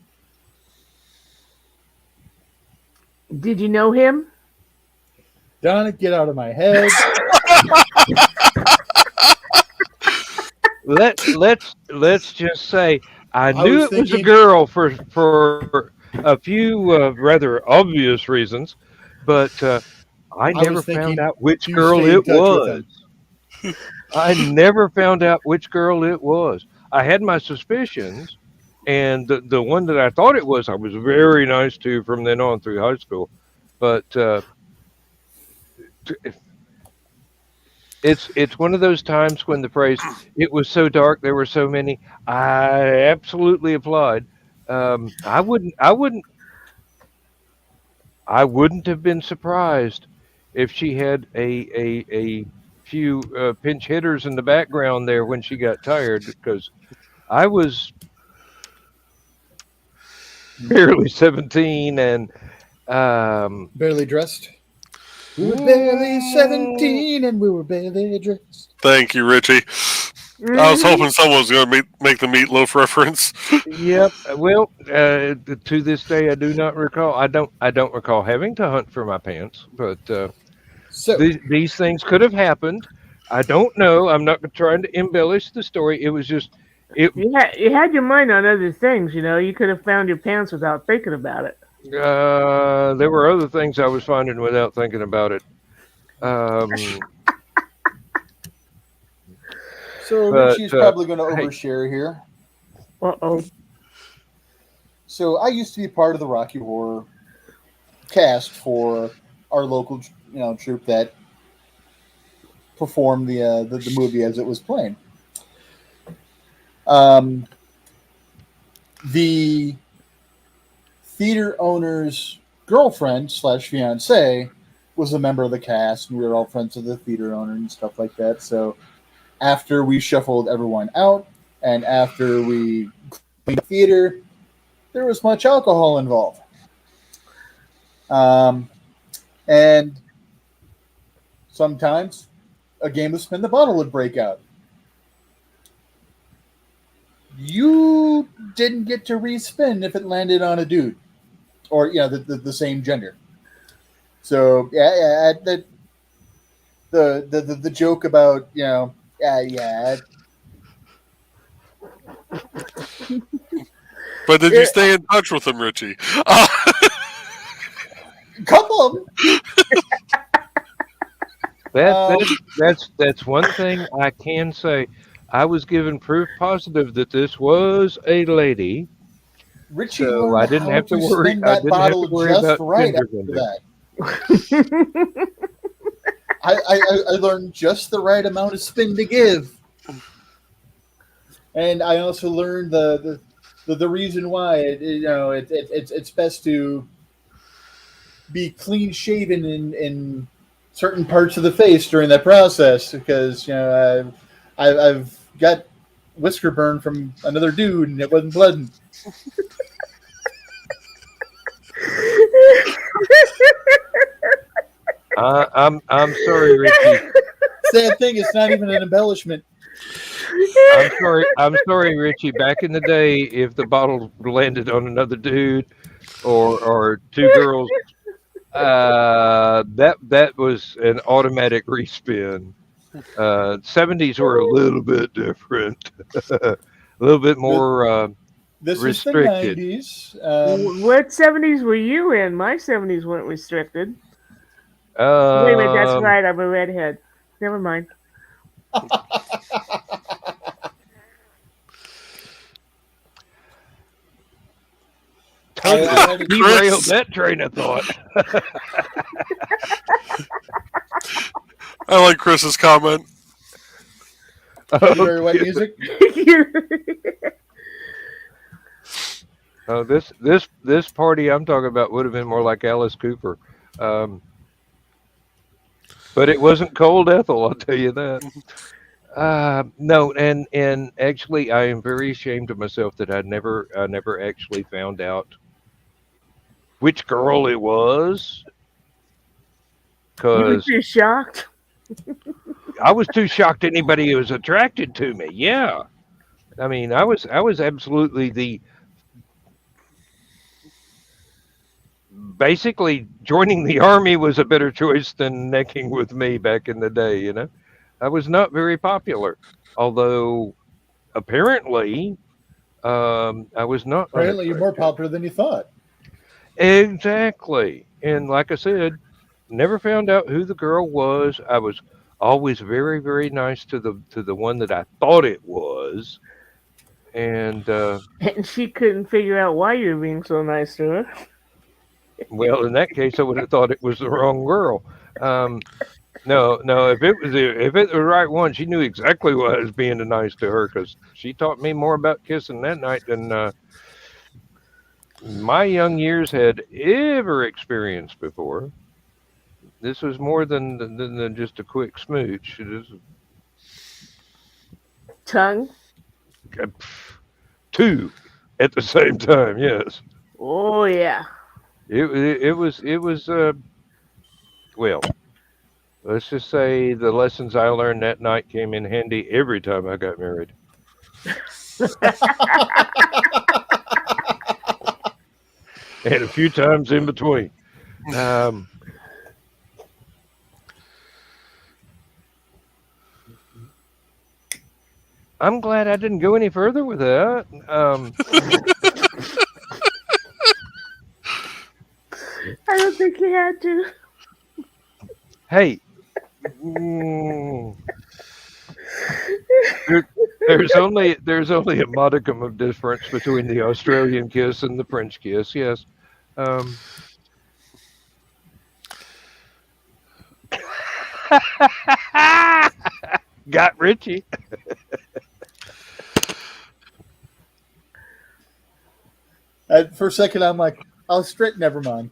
Did you know him? Donna, get out of my head. Let's just say I knew was it was a thinking- girl for a few rather obvious reasons, but I never was thinking found out which you girl stay in it touch with was. him. I never found out which girl it was. I had my suspicions, and the one that I thought it was, I was very nice to from then on through high school. But it's one of those times when the phrase "it was so dark, there were so many." I absolutely applied. I wouldn't have been surprised if she had a few pinch hitters in the background there when she got tired, because I was barely 17 and Barely dressed. We were barely 17 and we were barely dressed. Thank you, Richie. I was hoping someone was going to make the meatloaf reference. Yep. Well, to this day, I do not recall. I don't recall having to hunt for my pants, but So, these things could have happened. I don't know. I'm not trying to embellish the story. It was just it. You had your mind on other things, you know. You could have found your pants without thinking about it. There were other things I was finding without thinking about it. so but, Richie's probably going to hey. overshare here. Uh-oh. So I used to be part of the Rocky Horror cast for our local, troupe that performed the movie as it was playing. The theater owner's girlfriend / fiance was a member of the cast, and we were all friends of the theater owner and stuff like that. So after we shuffled everyone out, and after we cleaned the theater, there was much alcohol involved. And sometimes a game of spin the bottle would break out. You didn't get to respin if it landed on a dude, or the same gender. So the joke about But did you stay in touch with him, Richie? couple of them. That's one thing I can say. I was given proof positive that this was a lady. Richie So learned I didn't how have to worry. spin I that didn't have bottle to worry just about right gender after bending. that. I learned just the right amount of spin to give, and I also learned the reason why it's best to be clean shaven in certain parts of the face during that process, because I've got whisker burn from another dude and it wasn't pleasant. I'm sorry, Richie. Sad thing, it's not even an embellishment. I'm sorry, Richie. Back in the day, if the bottle landed on another dude or two girls, that was an automatic respin. 70s were a little bit different, a little bit more This restricted. was the 90s. What 70s were you in? My 70s weren't restricted. Wait a minute, that's right. I'm a redhead. Never mind. Totally derailed that train of thought. I like Chris's comment. Very wet music. This party I'm talking about would have been more like Alice Cooper, um, but it wasn't cold Ethel. I'll tell you that. No, and actually, I am very ashamed of myself that I never actually found out which girl it was, You were because too shocked. I was too shocked anybody was attracted to me. Yeah, I mean, I was absolutely the basically joining the army was a better choice than necking with me back in the day. I was not very popular, although apparently I was not Apparently, you're more unattractive. popular than you thought. Exactly. And like I said, never found out who the girl was. I was always very, very nice to the one that I thought it was. And And she couldn't figure out why you were being so nice to her. well, in that case, I would have thought it was the wrong girl. No, no. If it was the right one, she knew exactly why I was being nice to her because she taught me more about kissing that night than my young years had ever experienced before. This was more than just a quick smooch. This is Tongue? two at the same time. Yes, Oh, yeah. it was. Well, let's just say the lessons I learned that night came in handy every time I got married, and a few times in between. Um, I'm glad I didn't go any further with that. I don't think you had to. Hey, there, there's only a modicum of difference between the Australian kiss and the French kiss. Yes. Um, got Richie. For a second, I'm like, oh, straight, never mind.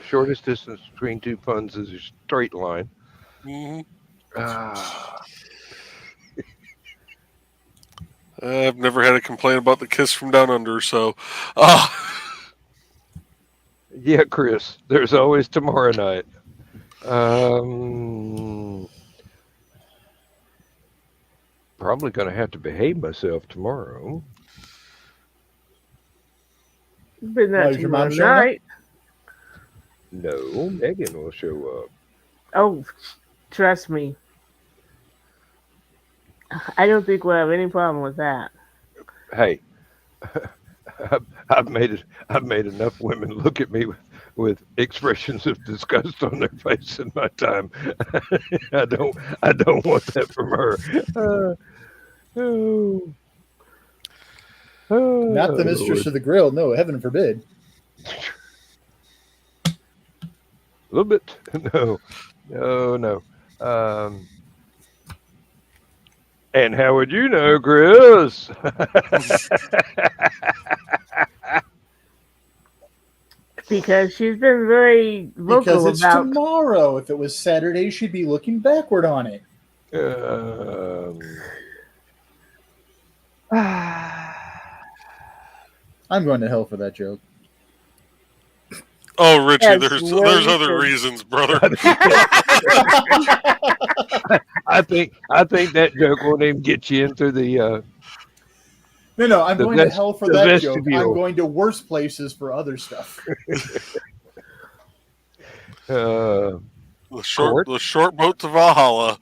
Shortest distance between two puns is a straight line. Mhm. Ah, I've never had a complaint about the kiss from down under, so uh, yeah, Chris. There's always tomorrow night. Probably going to have to behave myself tomorrow. But Why, not is your tomorrow mom showing up? night. No, Megan will show up. Oh, trust me. I don't think we'll have any problem with that. Hey, I've made enough women look at me with expressions of disgust on their face in my time. I don't want that from her. Oh, Not the mistress of the grill. No, heaven forbid. a little bit. No. And how would you know, Chris? Because she's been very Because vocal it's about. tomorrow. If it was Saturday, she'd be looking backward on it. I'm going to hell for that joke. oh, Richie, Yes, there's well, you other should. reasons, brother. I think that joke won't even get you into the No, I'm The going to vest- hell for the that joke. vestibule. I'm going to worse places for other stuff. uh, The short boat to Valhalla.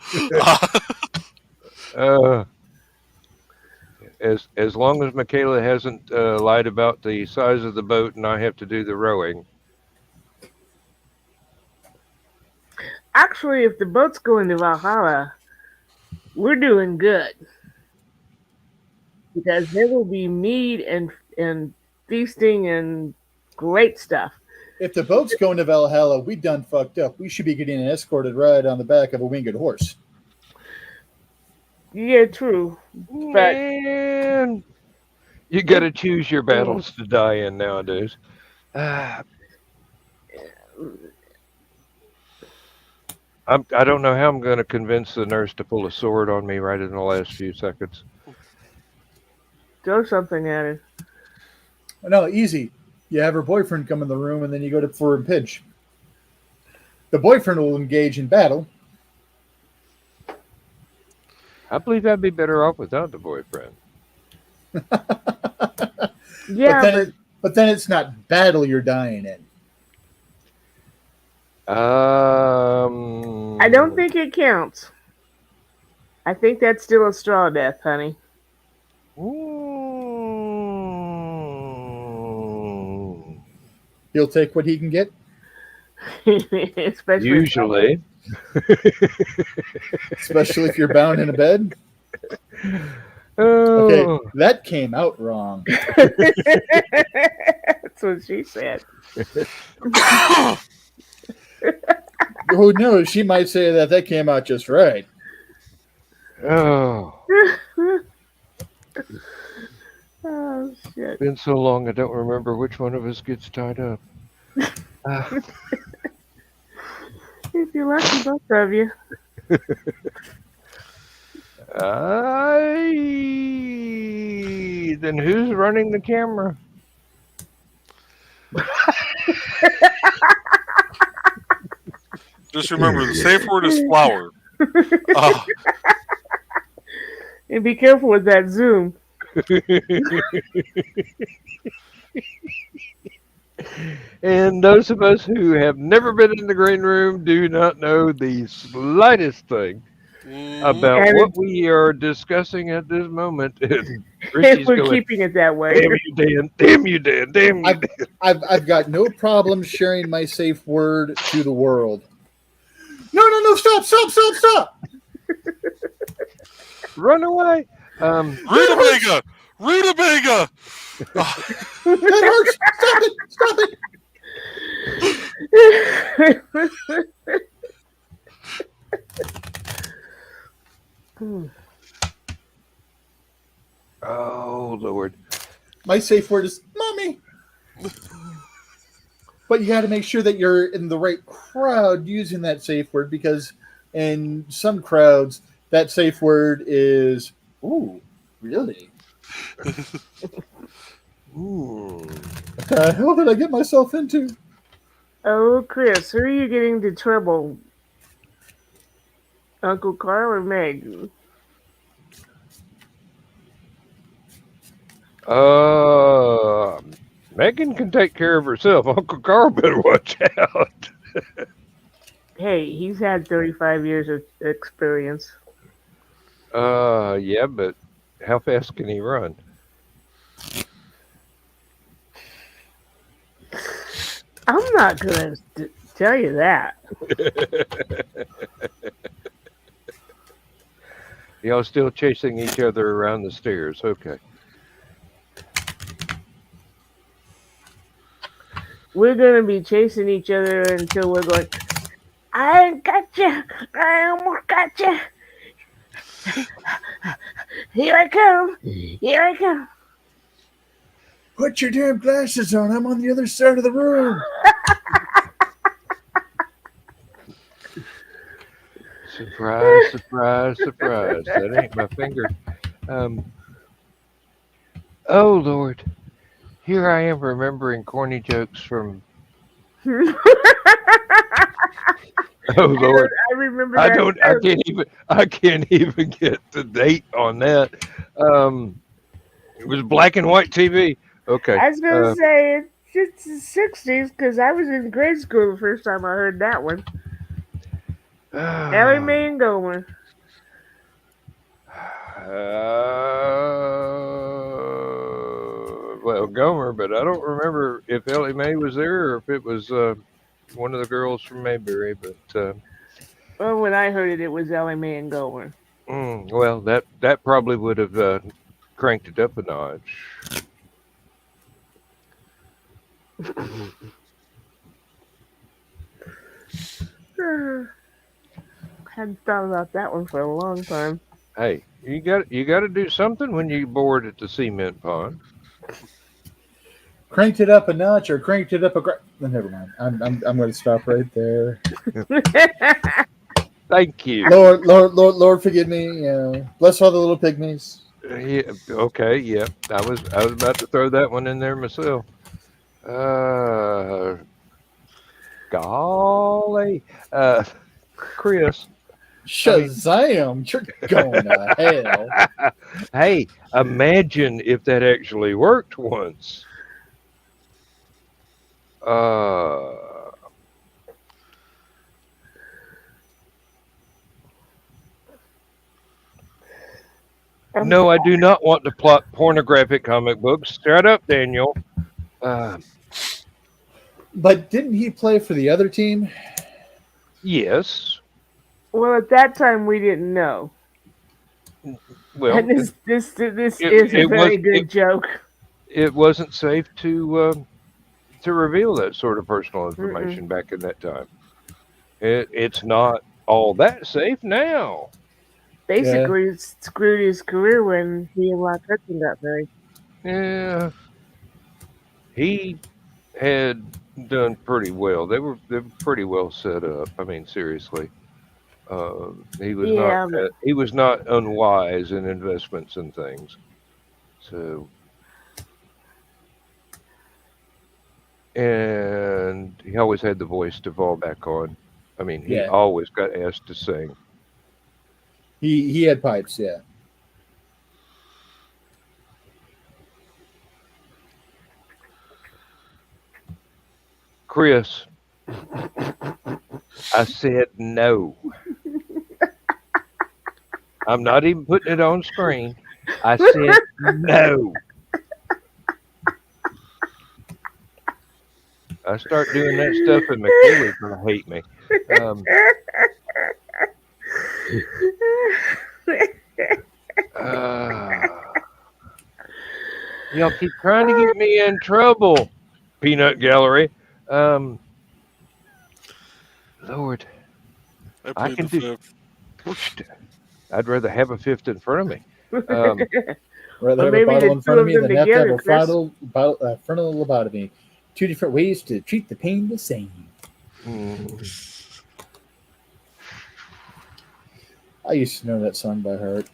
as long as Michaela hasn't lied about the size of the boat and I have to do the rowing. Actually, if the boat's going to Valhalla, we're doing good. Because there will be mead and feasting and great stuff. If the boat's going to Valhalla, we done fucked up. We should be getting an escorted ride on the back of a winged horse. Yeah, true. But Man, you got to choose your battles to die in nowadays. Ah, I don't know how I'm going to convince the nurse to pull a sword on me right in the last few seconds. throw something at her. No, easy. You have her boyfriend come in the room, and then you go to for a pinch. The boyfriend will engage in battle. I believe I'd be better off without the boyfriend. Yeah, but But then it's not battle you're dying in. I don't think it counts. I think that's still a straw death, honey. Mm, He'll take what he can get. Especially usually. Especially if you're bound in a bed. Oh, Okay, that came out wrong. That's what she said. Who knows? She might say that came out just right. oh, Oh shit. been so long I don't remember which one of us gets tied up. Ah, If you're lucky, both of you. then who's running the camera? Just remember, the safe word is flower. And be careful with that zoom. And those of us who have never been in the green room do not know the slightest thing about And what we are discussing at this moment. And if Richie's we're going, keeping it that way. damn you, Dan, damn you, Dan, damn you, Dan. I've got no problem sharing my safe word to the world. No! Stop! Run away. Rutabaga! Rutabaga! That hurts! Stop it! Oh, Lord. My safe word is mommy. But you got to make sure that you're in the right crowd using that safe word, because in some crowds, that safe word is, ooh, really? Ooh. What the hell did I get myself into? Oh, Chris, who are you getting into trouble? Uncle Carl or Meg? Megan can take care of herself. Uncle Carl better watch out. Hey, he's had 35 years of experience. Yeah, but how fast can he run? I'm not going to tell you that. Y'all still chasing each other around the stairs. Okay. We're going to be chasing each other until we're going, I gotcha! I almost gotcha! Here I come! Here I come! Put your damn glasses on. I'm on the other side of the room. Surprise, surprise, surprise. That ain't my finger. Oh, Lord. Here I am remembering corny jokes from. Oh, Lord. I remember that. I can't even get the date on that. It was black and white TV. Okay. I was going to say, it's the 60s because I was in grade school the first time I heard that one. Ellie Mae and Gomer. Well, Gomer, but I don't remember if Ellie Mae was there or if it was one of the girls from Mayberry. But Well, when I heard it, it was Ellie Mae and Gomer. Well, that probably would have cranked it up a notch. Hadn't thought about that one for a long time. Hey, you got to do something when you bored at the cement pond. Cranked it up a notch or cranked it up a. Never mind. I'm going to stop right there. Thank you. Lord, forgive me. Bless all the little pygmies. Yeah, okay, yeah. I was about to throw that one in there myself. Golly, Chris. Shazam! You're going to hell. Hey, imagine if that actually worked once. No, I do not want to plot pornographic comic books. Shut up, Daniel. But didn't he play for the other team? Yes. Well, at that time we didn't know. Well, And this is a it very was- good joke. it wasn't safe to reveal that sort of personal information back in that time. It's not all that safe now. Basically, it screwed his career when he and Rock Hudson got married. Yeah, he had done pretty well. They were pretty well set up. I mean, seriously, he was Yeah, he was not unwise in investments and things. So, and he always had the voice to fall back on. I mean, he always got asked to sing. He had pipes, yeah. Chris, I said no. I'm not even putting it on screen. I said no. I start doing that stuff and McKaylee's gonna hate me. Y'all keep trying to get me in trouble, Peanut Gallery. Lord, I can played do. the fifth. I'd rather have a fifth in front of me. Rather have a maybe bottle the in front of two me of than them have to have together, a Chris. frontal lobotomy. Two different ways to treat the pain the same. I used to know that song by heart.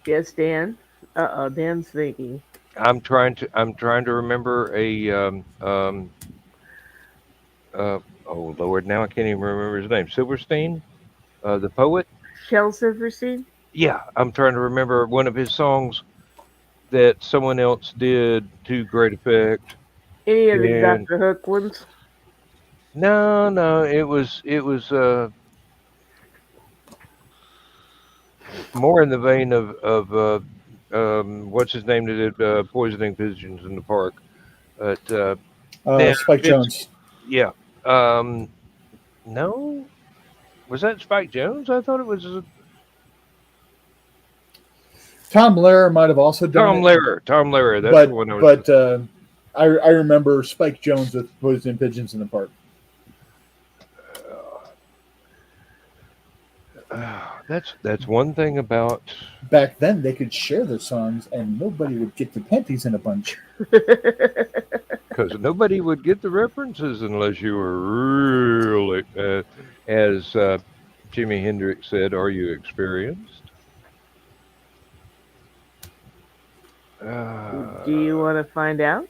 Yes, Dan. Dan's thinking. I'm trying to remember a oh Lord, now I can't even remember his name. Silverstein, the poet. Shel Silverstein? Yeah, I'm trying to remember one of his songs that someone else did to great effect. Any of the And- Dr. Hook ones? No, it was more in the vein of what's his name that did Poisoning Pigeons in the Park. But Spike Jones. Yeah. No, was that Spike Jones? I thought it was Tom Lehrer might have also done Tom it. Lehrer. Tom Lehrer. That's the one I was. But I remember Spike Jones with Poison Pigeons in the Park. That's one thing about. Back then, they could share their songs, and nobody would get the panties in a bunch. Because nobody would get the references unless you were really, as Jimi Hendrix said, "Are you experienced?" Do you want to find out?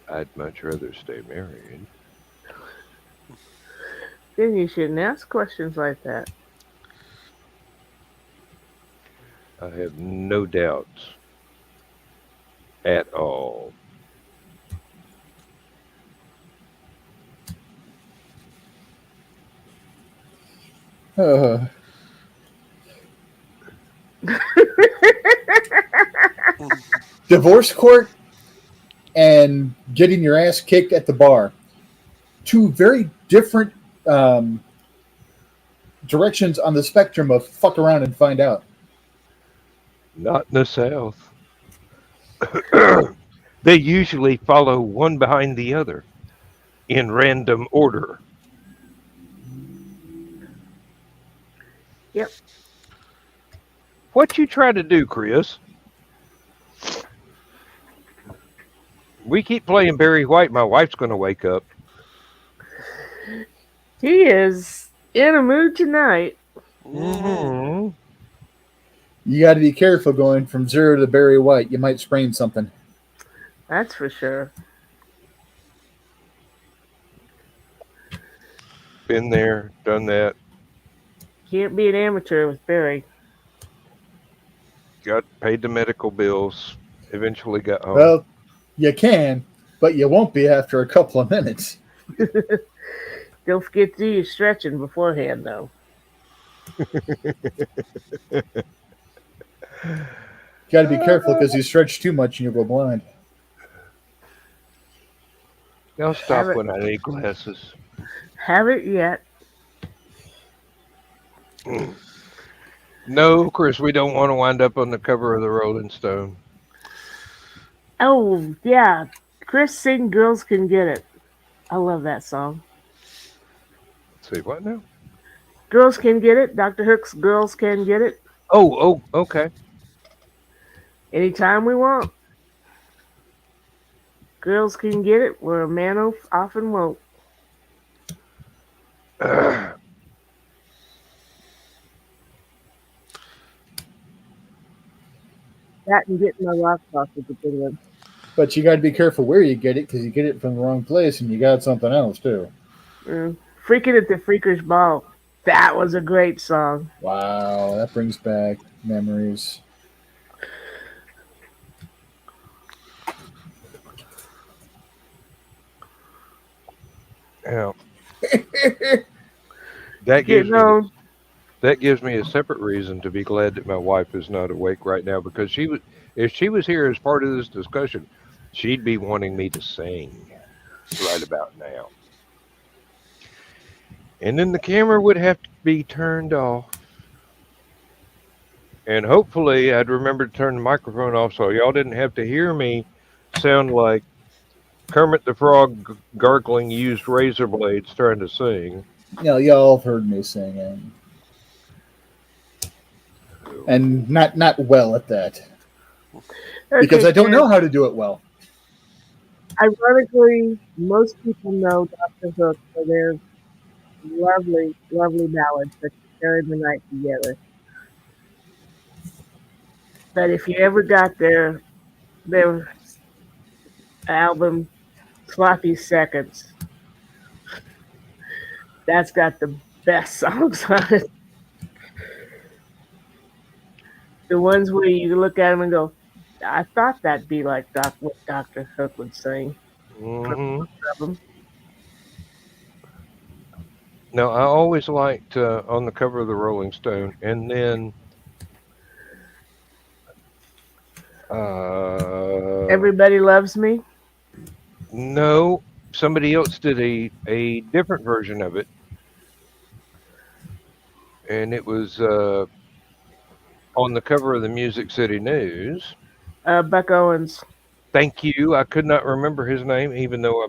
I'd much rather stay married. Then you shouldn't ask questions like that. I have no doubts at all. Divorce court and getting your ass kicked at the bar. Two very different directions on the spectrum of fuck around and find out. Not in the South. They usually follow one behind the other in random order. Yep. What you try to do, Chris? We keep playing Barry White. My wife's going to wake up. He is in a mood tonight. Mm-hmm. You got to be careful going from 0 to Barry White. You might sprain something. That's for sure. Been there, done that. Can't be an amateur with Barry. Got paid the medical bills. Eventually got home. Well, you can, but you won't be after a couple of minutes. Don't forget to do your stretching beforehand, though. Got to be careful because you stretch too much and you'll go blind. I'll stop when I need glasses. Haven't yet. No, Chris, we don't want to wind up on the cover of the Rolling Stone. Oh, yeah. Chris sing Girls Can Get It. I love that song. Let's see, what now? Girls Can Get It. Dr. Hook's Girls Can Get It. Oh, okay. Anytime we want. Girls can get it where a man often won't. That and getting my rock sausage a good one. But you got to be careful where you get it because you get it from the wrong place and you got something else too. Freaking at the Freakers Ball. That was a great song. Wow, that brings back memories. Yeah. That gives me a separate reason to be glad that my wife is not awake right now, because if she was here as part of this discussion, she'd be wanting me to sing right about now. And then the camera would have to be turned off. And hopefully I'd remember to turn the microphone off so y'all didn't have to hear me sound like Kermit the Frog gargling used razor blades trying to sing. Y'all have heard me singing. And not well at that. Because I don't know how to do it well. Ironically, most people know Dr. Hook for their lovely, lovely ballads that carry the night together. But if you ever got their album Sloppy Seconds, that's got the best songs on it. The ones where you look at them and go, I thought that'd be like what Dr. Hook would sing. Mm-hmm. No, I always liked on the cover of the Rolling Stone, and then Everybody Loves Me. No, somebody else did a different version of it, and it was on the cover of the Music City News. Buck Owens. Thank you. I could not remember his name, even though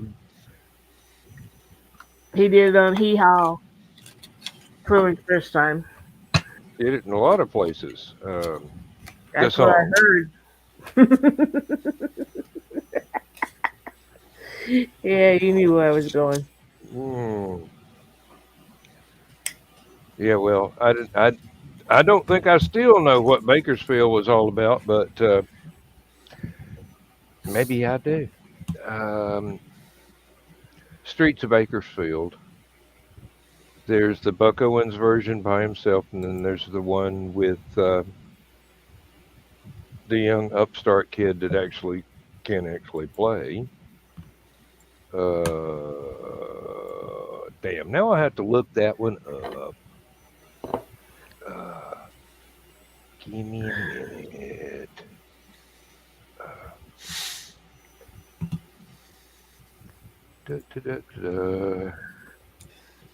He did it on Hee Haw for the first time. did it in a lot of places. That's what I heard. Yeah, you knew where I was going. Yeah, well, I don't think I still know what Bakersfield was all about, but maybe I do. Streets of Bakersfield. There's the Buck Owens version by himself, and then there's the one with the young upstart kid that can actually play. Damn, now I have to look that one up. Give me a minute.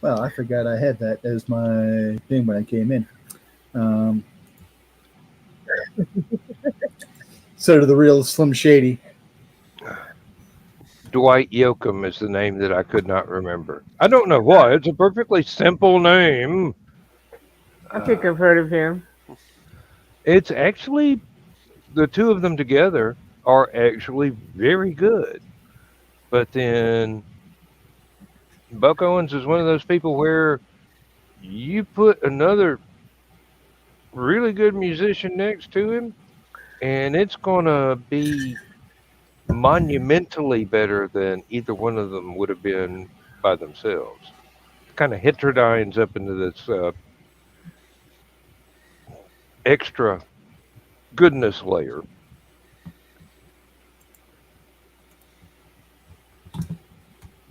Well, I forgot I had that as my thing when I came in. So to the real Slim Shady. Dwight Yoakam is the name that I could not remember. I don't know why. It's a perfectly simple name. I think I've heard of him. It's actually the two of them together are actually very good. But then Buck Owens is one of those people where you put another really good musician next to him, and it's going to be monumentally better than either one of them would have been by themselves. Kind of heterodynes up into this extra goodness layer.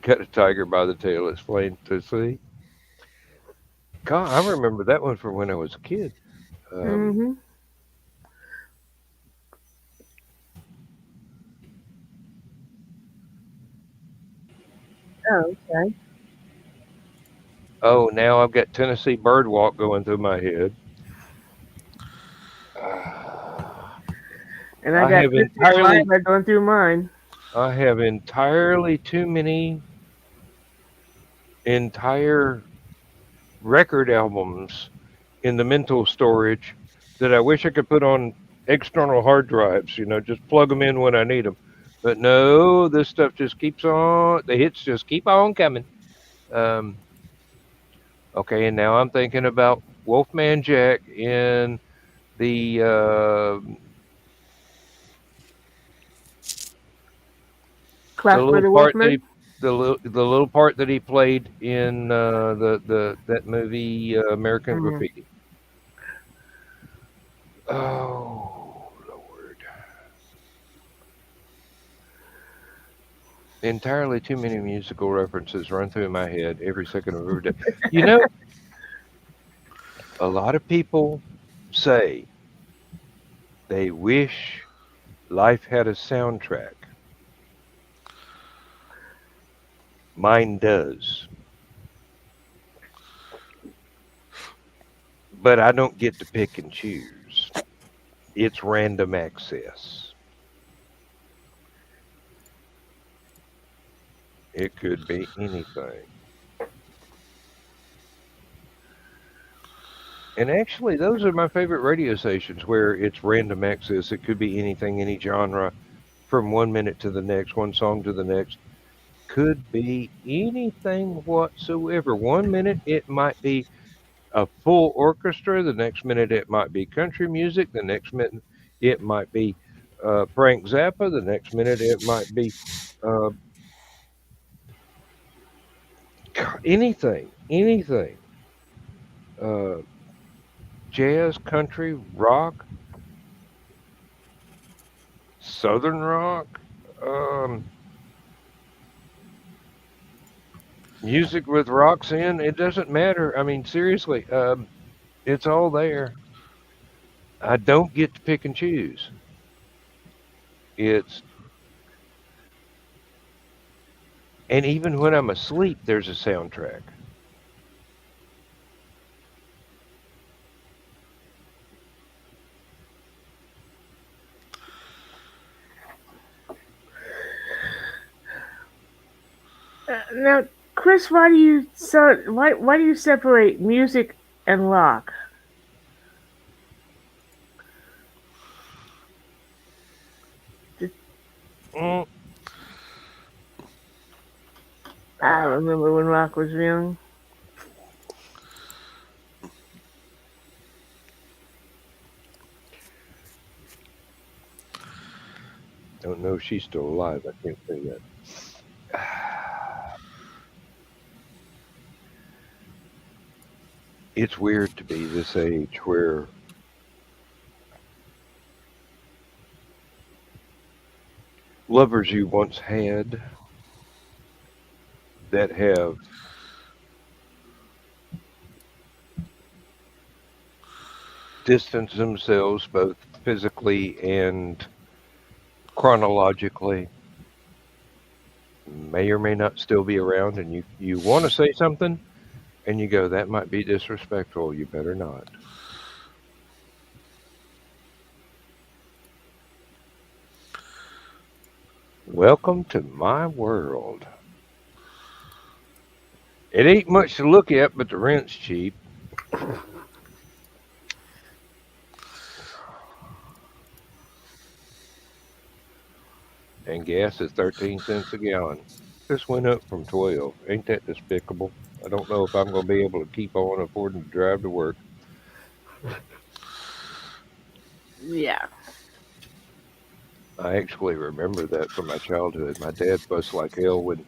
Got a tiger by the tail, it's plain to see. God, I remember that one from when I was a kid. Hmm. Oh, okay. Oh, now I've got Tennessee Birdwalk going through my head. And I I got have Christian entirely, Live going through mine. I have entirely too many entire record albums in the mental storage that I wish I could put on external hard drives, just plug them in when I need them. But no, this stuff just keeps on, the hits just keep on coming. Um, okay, and now I'm thinking about Wolfman Jack in the Class for little the part that he Wolfman. the little part that he played in the that movie American Hmm. Graffiti. Oh Lord. Entirely too many musical references run through my head every second of every day. You know, a lot of people say they wish life had a soundtrack. Mine does. But I don't get to pick and choose. It's random access. It could be anything. And actually, those are my favorite radio stations where it's random access. It could be anything, any genre, from 1 minute to the next, one song to the next. Could be anything whatsoever. 1 minute it might be a full orchestra. The next minute it might be country music. The next minute it might be Frank Zappa. The next minute it might be uh, anything, anything. Uh, Jazz, country, rock, southern rock. Um, Music with rocks in, it doesn't matter. I mean, seriously, it's all there. I don't get to pick and choose. It's and even when I'm asleep, there's a soundtrack. Now, Chris, why do you separate music and rock? Mm, I remember when rock was young. don't know if she's still alive. I can't say that. It's weird to be this age where lovers you once had that have distanced themselves both physically and chronologically may or may not still be around, and you want to say something and you go, that might be disrespectful, you better not. Welcome to my world. It ain't much to look at, but the rent's cheap. And gas is 13 cents a gallon. This went up from 12. Ain't that despicable? I don't know if I'm going to be able to keep on affording to drive to work. Yeah. I actually remember that from my childhood. My dad fussed like hell when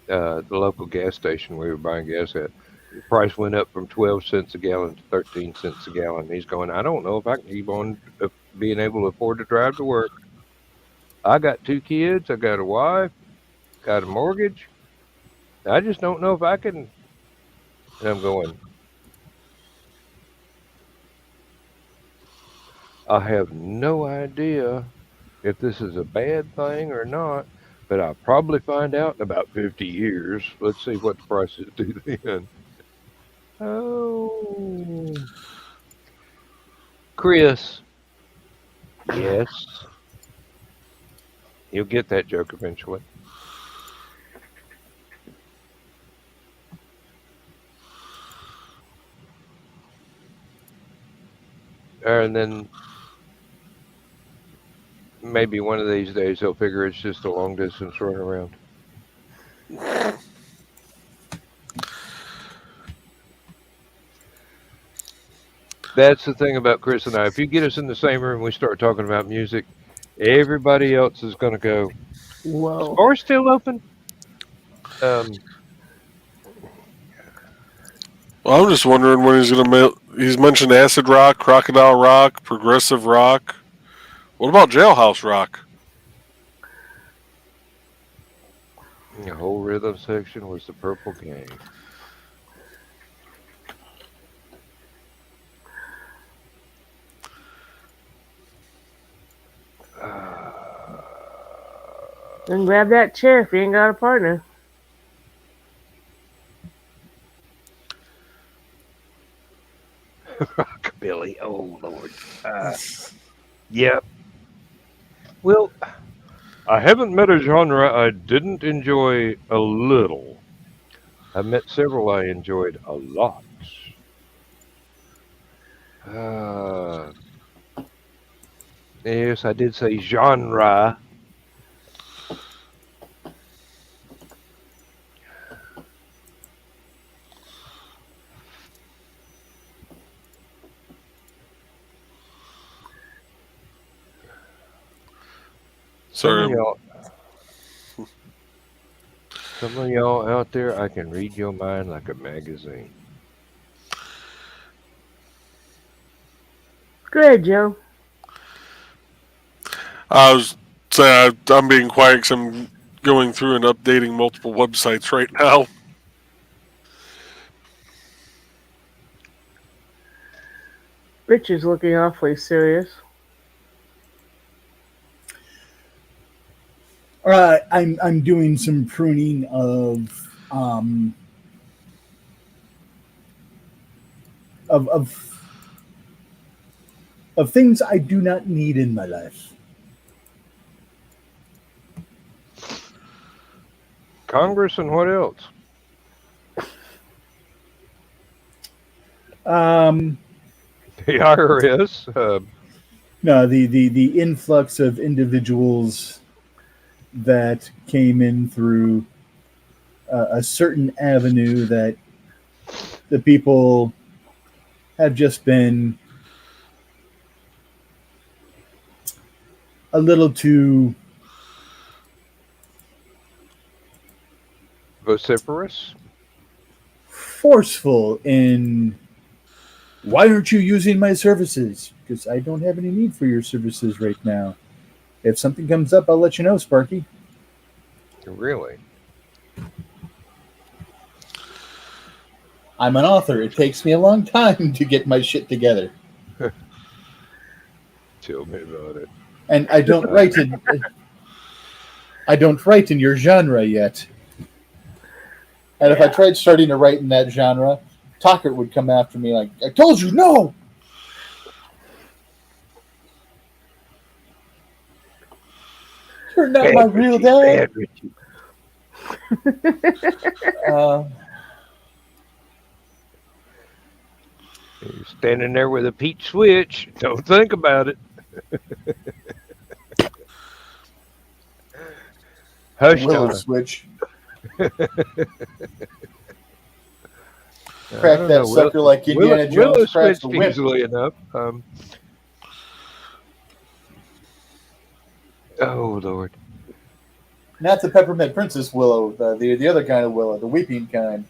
the local gas station we were buying gas at, the price went up from 12 cents a gallon to 13 cents a gallon. He's going, I don't know if I can keep on being able to afford to drive to work. I got 2 kids. I got a wife, got a mortgage. I just don't know if I can. And I'm going, I have no idea if this is a bad thing or not, but I'll probably find out in about 50 years. Let's see what the prices do then. Oh, Chris. Yes. You'll get that joke eventually. And then maybe one of these days they'll figure it's just a long distance run around. That's the thing about Chris and I. If you get us in the same room and we start talking about music, everybody else is going to go, Whoa. is bar still open? Well, I'm just wondering when he's going to. He's mentioned acid rock, crocodile rock, progressive rock. What about jailhouse rock? The whole rhythm section was the Purple Gang. Then grab that chair if you ain't got a partner. Rockabilly, oh Lord. Yep. Well, I haven't met a genre I didn't enjoy a little. I met several I enjoyed a lot. Yes, I did say genre. Sorry. Some of y'all out there, I can read your mind like a magazine. Go ahead, Joe. I was saying I'm being quiet because I'm going through and updating multiple websites right now. Rich is looking awfully serious. I'm doing some pruning of things I do not need in my life. Congress and what else? The IRS. No, the influx of individuals that came in through a certain avenue that the people have just been a little too Vociferous. forceful in, why aren't you using my services? Because I don't have any need for your services right now. If something comes up, I'll let you know, Sparky. Really? I'm an author. It takes me a long time to get my shit together. Tell me about it. And I don't write in your genre yet. And if I tried starting to write in that genre, Talker would come after me like, I told you, no! You're not my real dad. Bad, Richie. You're standing there with a peach switch. Don't think about it. Hush, Willow Donna. switch. I Crack don't that know. sucker like Indiana Willow Jones cracks switched the whip. easily enough. Oh, Lord. Not the peppermint princess willow, the other kind of willow, the weeping kind.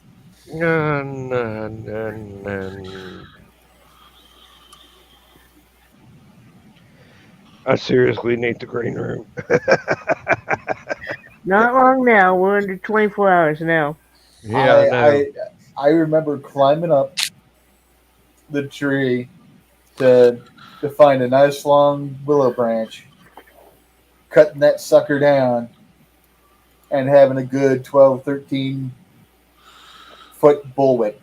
I seriously need the green room. Not long now. We're under 24 hours now. Yeah, I know. I remember climbing up the tree to find a nice long willow branch, cutting that sucker down, and having a good 12, 13 foot bullwhip.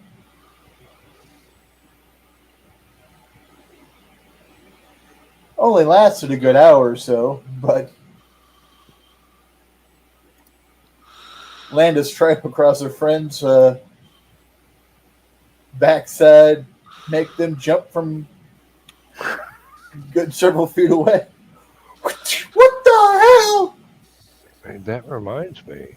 Only lasted a good hour or so, but land a stripe across a friend's backside, make them jump from good several feet away. What the hell? Hey, that reminds me.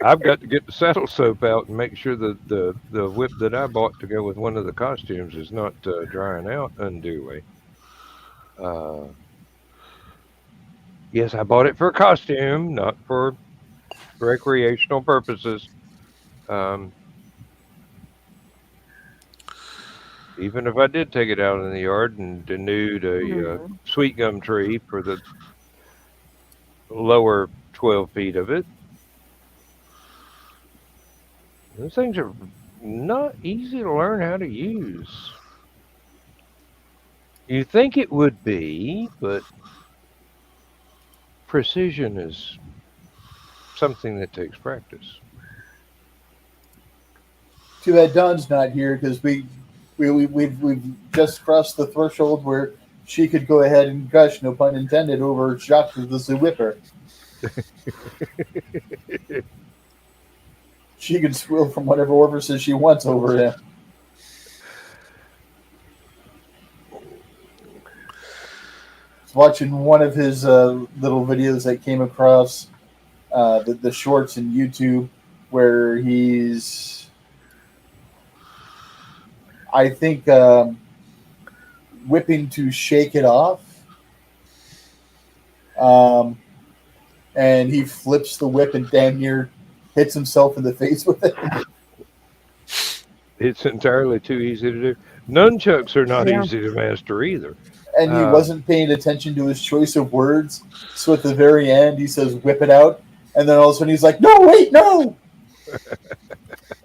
I've got to get the saddle soap out and make sure that the whip that I bought to go with one of the costumes is not drying out unduly. Yes, I bought it for a costume, not for recreational purposes. Even if I did take it out in the yard and denude a sweet gum tree for the lower 12 feet of it, those things are not easy to learn how to use. You think it would be, but precision is something that takes practice. Too bad Dawn's not here because we've just crossed the threshold where she could go ahead and gush, no pun intended, over Jacques the Zoo Whipper. She can swill from whatever orifices she wants over him. Watching one of his little videos that came across the shorts in YouTube where he's, I think, whipping to shake it off. And he flips the whip and damn near hits himself in the face with it. It's entirely too easy to do. Nunchucks are not easy to master either. And he wasn't paying attention to his choice of words. So at the very end, he says, whip it out. And then all of a sudden he's like, no, wait, no.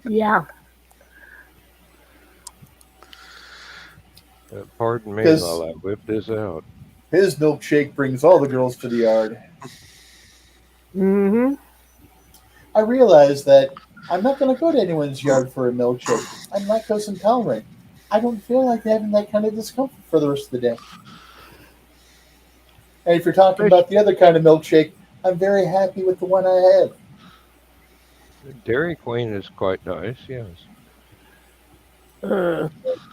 Yeah. Pardon me while I whip this out. His milkshake brings all the girls to the yard. Mm-hmm. I realized that I'm not going to go to anyone's yard for a milkshake. I'm lactose intolerant. I don't feel like having that kind of discomfort for the rest of the day. And if you're talking about the other kind of milkshake, I'm very happy with the one I have. Dairy Queen is quite nice, yes.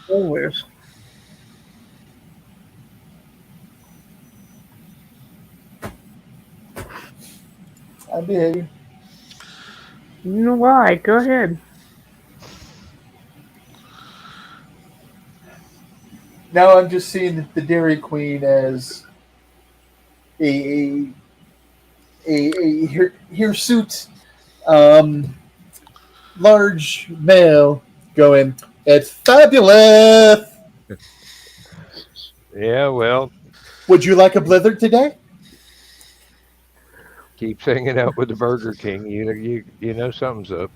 Always. I'm behaving. You know why? Go ahead. Now I'm just seeing the Dairy Queen as a hirsute large male going, it's fabulous. Yeah, well. Would you like a blizzard today? Keeps hanging out with the Burger King. You know something's up.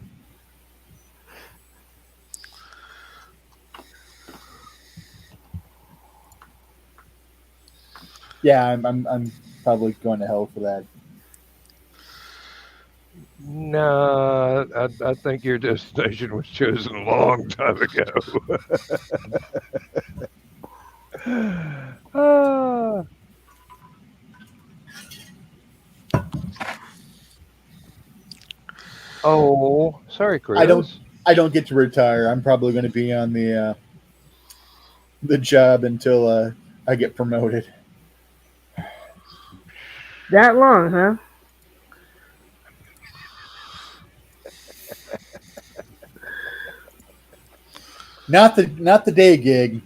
Yeah, I'm probably going to hell for that. No, I think your destination was chosen a long time ago. Oh, sorry, Chris. I don't get to retire. I'm probably going to be on the job until I get promoted. That long, huh? Not the day gig.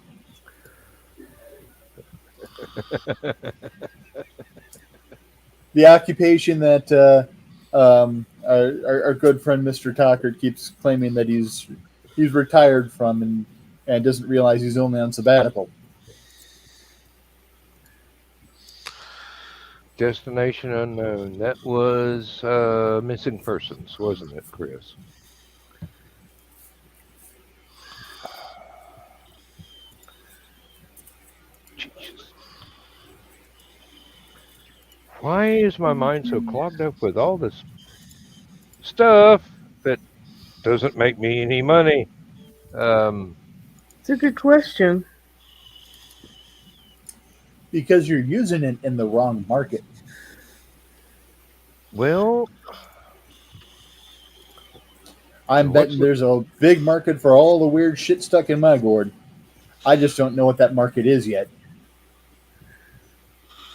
The occupation that our good friend Mr. Tockert keeps claiming that he's retired from and doesn't realize he's only on sabbatical. Destination unknown. That was missing persons, wasn't it, Chris? Jesus. Why is my mind so clogged up with all this stuff that doesn't make me any money? It's a good question. Because you're using it in the wrong market. Well, I'm betting there's a big market for all the weird shit stuck in my gourd. I just don't know what that market is yet.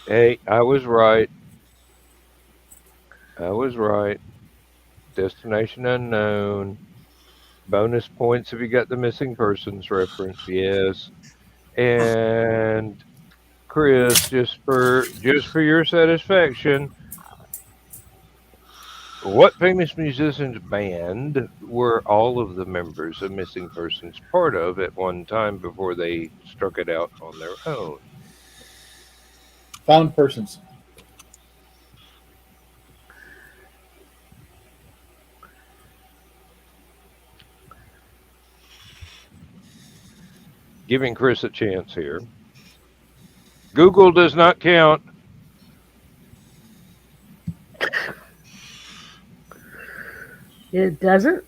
hey, I was right. I was right. Destination unknown. Bonus points if you got the missing persons reference. Yes. And Chris, just for your satisfaction, what famous musicians band were all of the members of Missing Persons part of at one time before they struck it out on their own? Found persons. Giving Chris a chance here. Google does not count. It doesn't?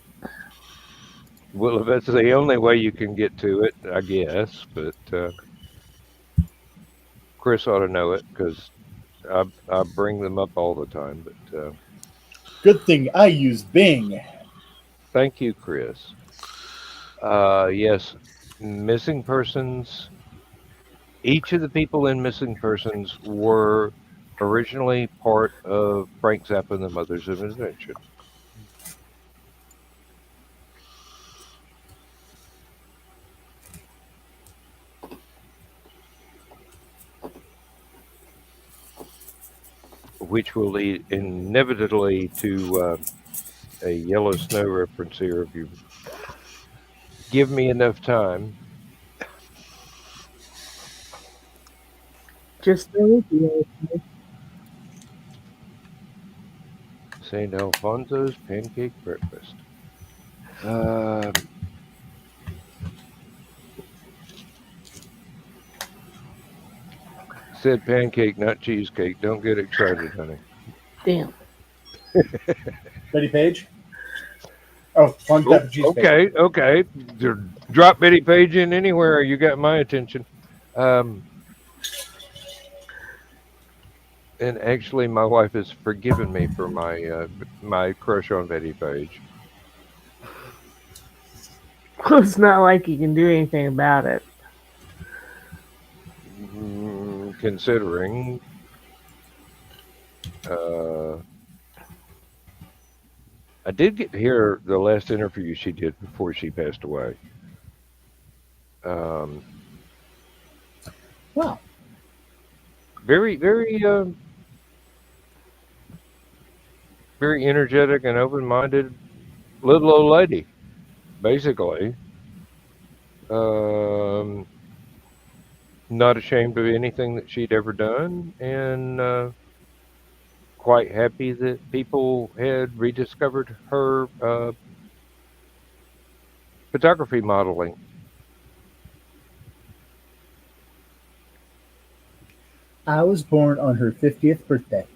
Well, if that's the only way you can get to it, I guess. But Chris ought to know it because I bring them up all the time. But good thing I use Bing. Thank you, Chris. Yes, missing persons. Each of the people in missing persons were originally part of Frank Zappa and the Mothers of Invention. Which will lead inevitably to a Yellow Snow reference here if you give me enough time. Just St. Alfonso's Pancake Breakfast. Said pancake, not cheesecake. Don't get excited, honey. Damn. Betty Page? Oh, one type of cheesecake. Okay. Drop Betty Page in anywhere. You got my attention. And actually, my wife has forgiven me for my crush on Betty Page. Well, it's not like you can do anything about it. Considering I did get to hear the last interview she did before she passed away. Wow. Very, very, very energetic and open-minded little old lady, basically. Not ashamed of anything that she'd ever done, and quite happy that people had rediscovered her photography modeling. I was born on her 50th birthday.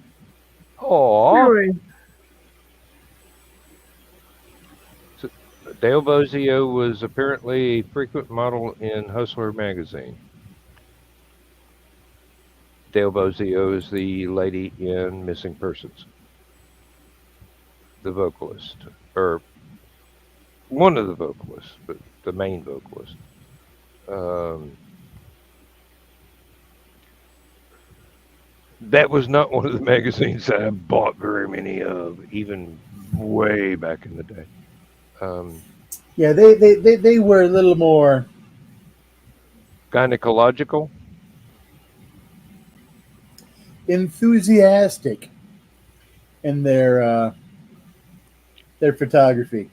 Aww. Really? So, Dale Bozio was apparently a frequent model in Hustler magazine. Dale Bozio is the lady in Missing Persons. the vocalist, or one of the vocalists, but the main vocalist. Um, that was not one of the magazines I bought very many of, even way back in the day. Yeah, they were a little more Gynecological. enthusiastic in their photography.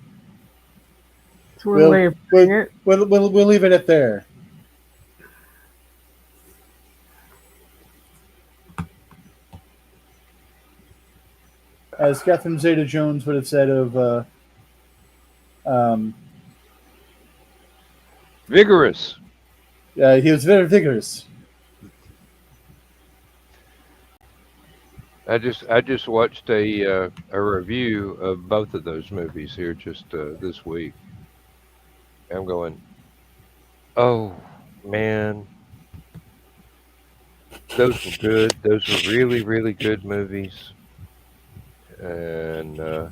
It's one way of putting it. We'll leave it at there. As Catherine Zeta-Jones would have said of Vigorous. he was very vigorous. I just watched a review of both of those movies here just this week. I'm going, oh man, those were good. Those were really, really good movies, and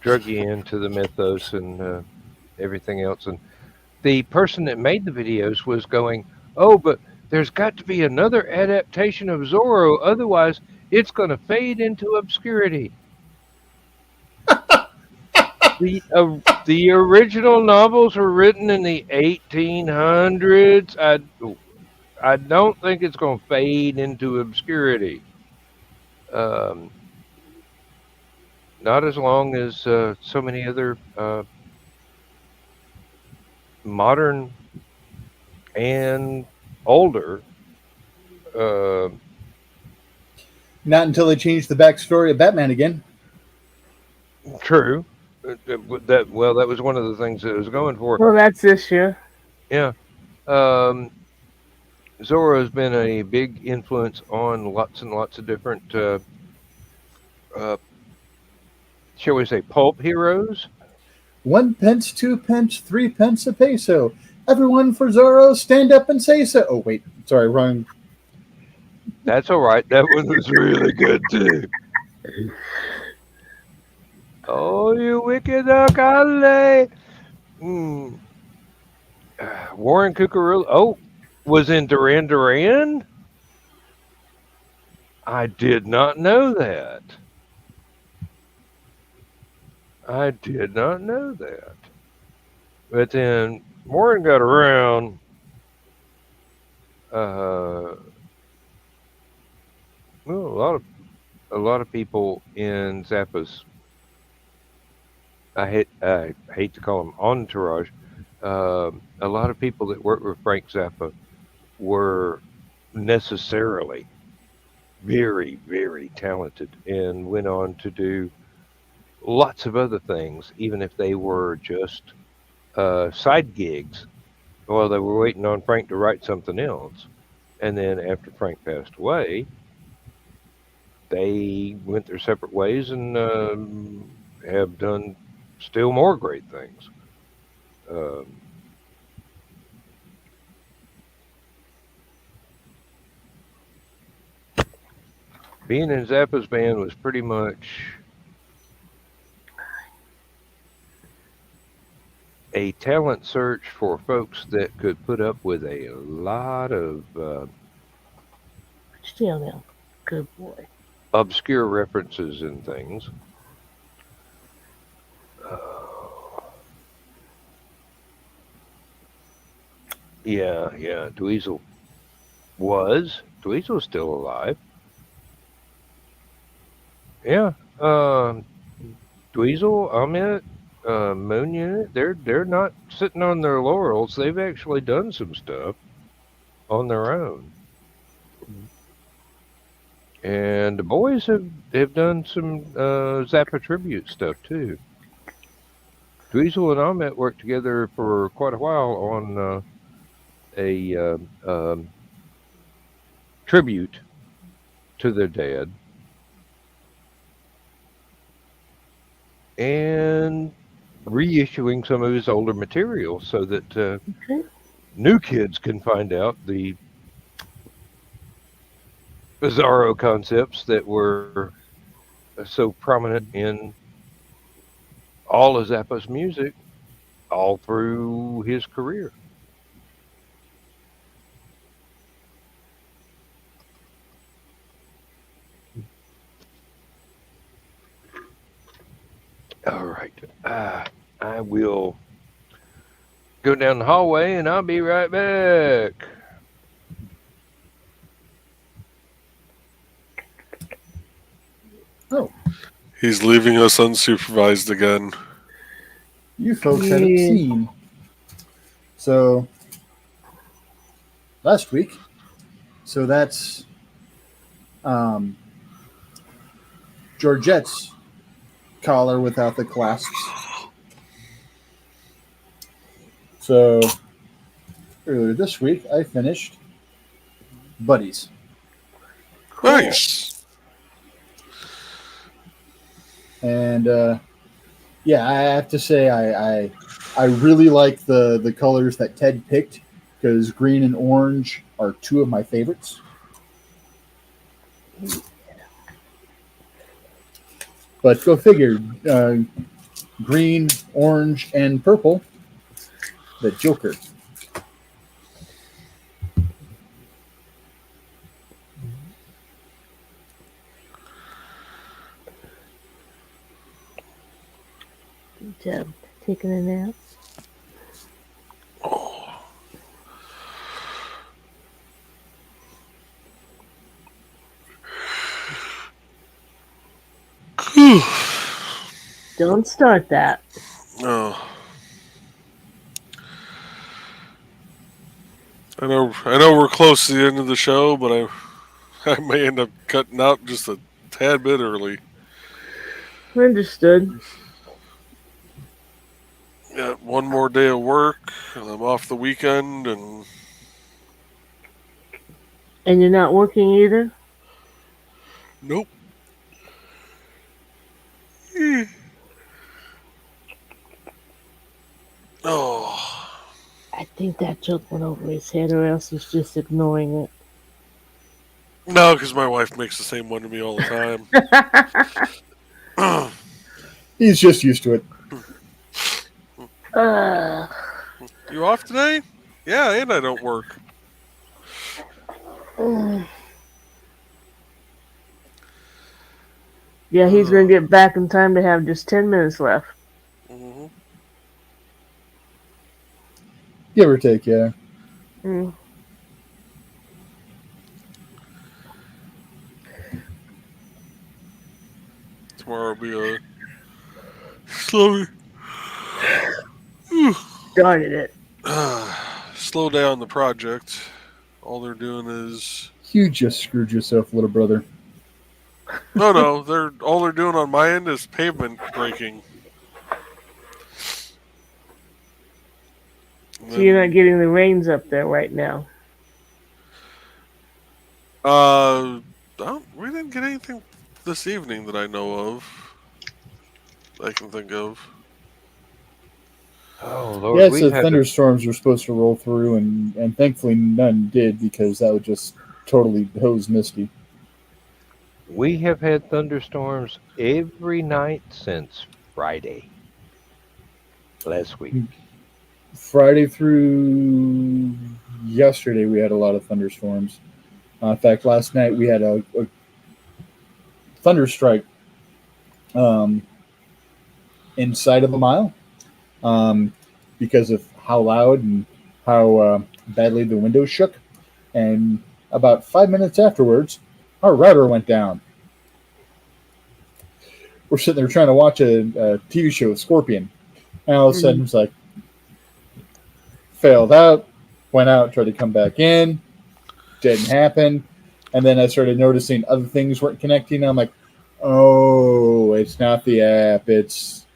drug you into the mythos and everything else. And the person that made the videos was going, oh, but there's got to be another adaptation of Zorro, otherwise it's going to fade into obscurity. The original novels were written in the 1800s. I don't think it's going to fade into obscurity. Not as long as so many other modern and older. Not until they changed the backstory of Batman again. True. That was one of the things that it was going for. Well, that's this year. Yeah. Zorro has been a big influence on lots and lots of different, shall we say, pulp heroes. 1 pence, 2 pence, 3 pence a peso. Everyone for Zorro, stand up and say so. Oh, wait. Sorry, wrong. That's all right. That one was really good, too. Oh, you wicked alcalde. Warren Cucurullo. Oh, was in Duran Duran? I did not know that. I did not know that. But then Warren got around. Well, a lot of people in Zappa's. I hate to call them entourage. A lot of people that worked with Frank Zappa were necessarily very, very talented and went on to do lots of other things, even if they were just side gigs while they were waiting on Frank to write something else. And then after Frank passed away, they went their separate ways and have done still more great things. Being in Zappa's band was pretty much a talent search for folks that could put up with a lot of Still now. Good boy. obscure references and things. Yeah. Dweezil's still alive. Yeah. Dweezil, Amit, Moon Unit, they're not sitting on their laurels. They've actually done some stuff on their own. And the boys have done some Zappa tribute stuff too. Dweezil and Ahmet worked together for quite a while on a tribute to their dad. And reissuing some of his older material so that new kids can find out the bizarro concepts that were so prominent in all of Zappa's music all through his career. All right. I will go down the hallway and I'll be right back. Oh, He's leaving us unsupervised again. you folks haven't Yeah. seen. So, last week, so that's Georgette's collar without the clasps. So, earlier this week, I finished Buddies. Cool. Nice. And yeah, I have to say I really like the colors that Ted picked because green and orange are two of my favorites. But go figure, green, orange, and purple, the Joker. Good job. Taking a nap. Don't start that. Oh. I know we're close to the end of the show, but I may end up cutting out just a tad bit early. Understood. Got one more day of work, and I'm off the weekend, and And you're not working either? nope. Oh. I think that joke went over his head, or else he's just ignoring it. No, because my wife makes the same one to me all the time. He's just used to it. You off today? Yeah, and I don't work. Yeah, he's going to get back in time to have just 10 minutes left. Mm-hmm. Give or take, yeah. Mm. Tomorrow will be a slow, Started it. slow day on the project. All they're doing is You just screwed yourself, little brother. no. All they're doing on my end is pavement breaking. So you're not getting the rains up there right now. We didn't get anything this evening that I know of. I can think of. Oh Lord, Yeah, we so had thunderstorms were supposed to roll through, and thankfully none did because that would just totally hose Misty. we have had thunderstorms every night since Friday last week. Friday through yesterday, we had a lot of thunderstorms. In fact, last night we had a thunderstrike inside of a mile because of how loud and how badly the windows shook. And about 5 minutes afterwards, our router went down. We're sitting there trying to watch a TV show with Scorpion. And all of a sudden, it's like, failed out, went out, tried to come back in, didn't happen. And then I started noticing other things weren't connecting. And I'm like, oh, it's not the app. It's,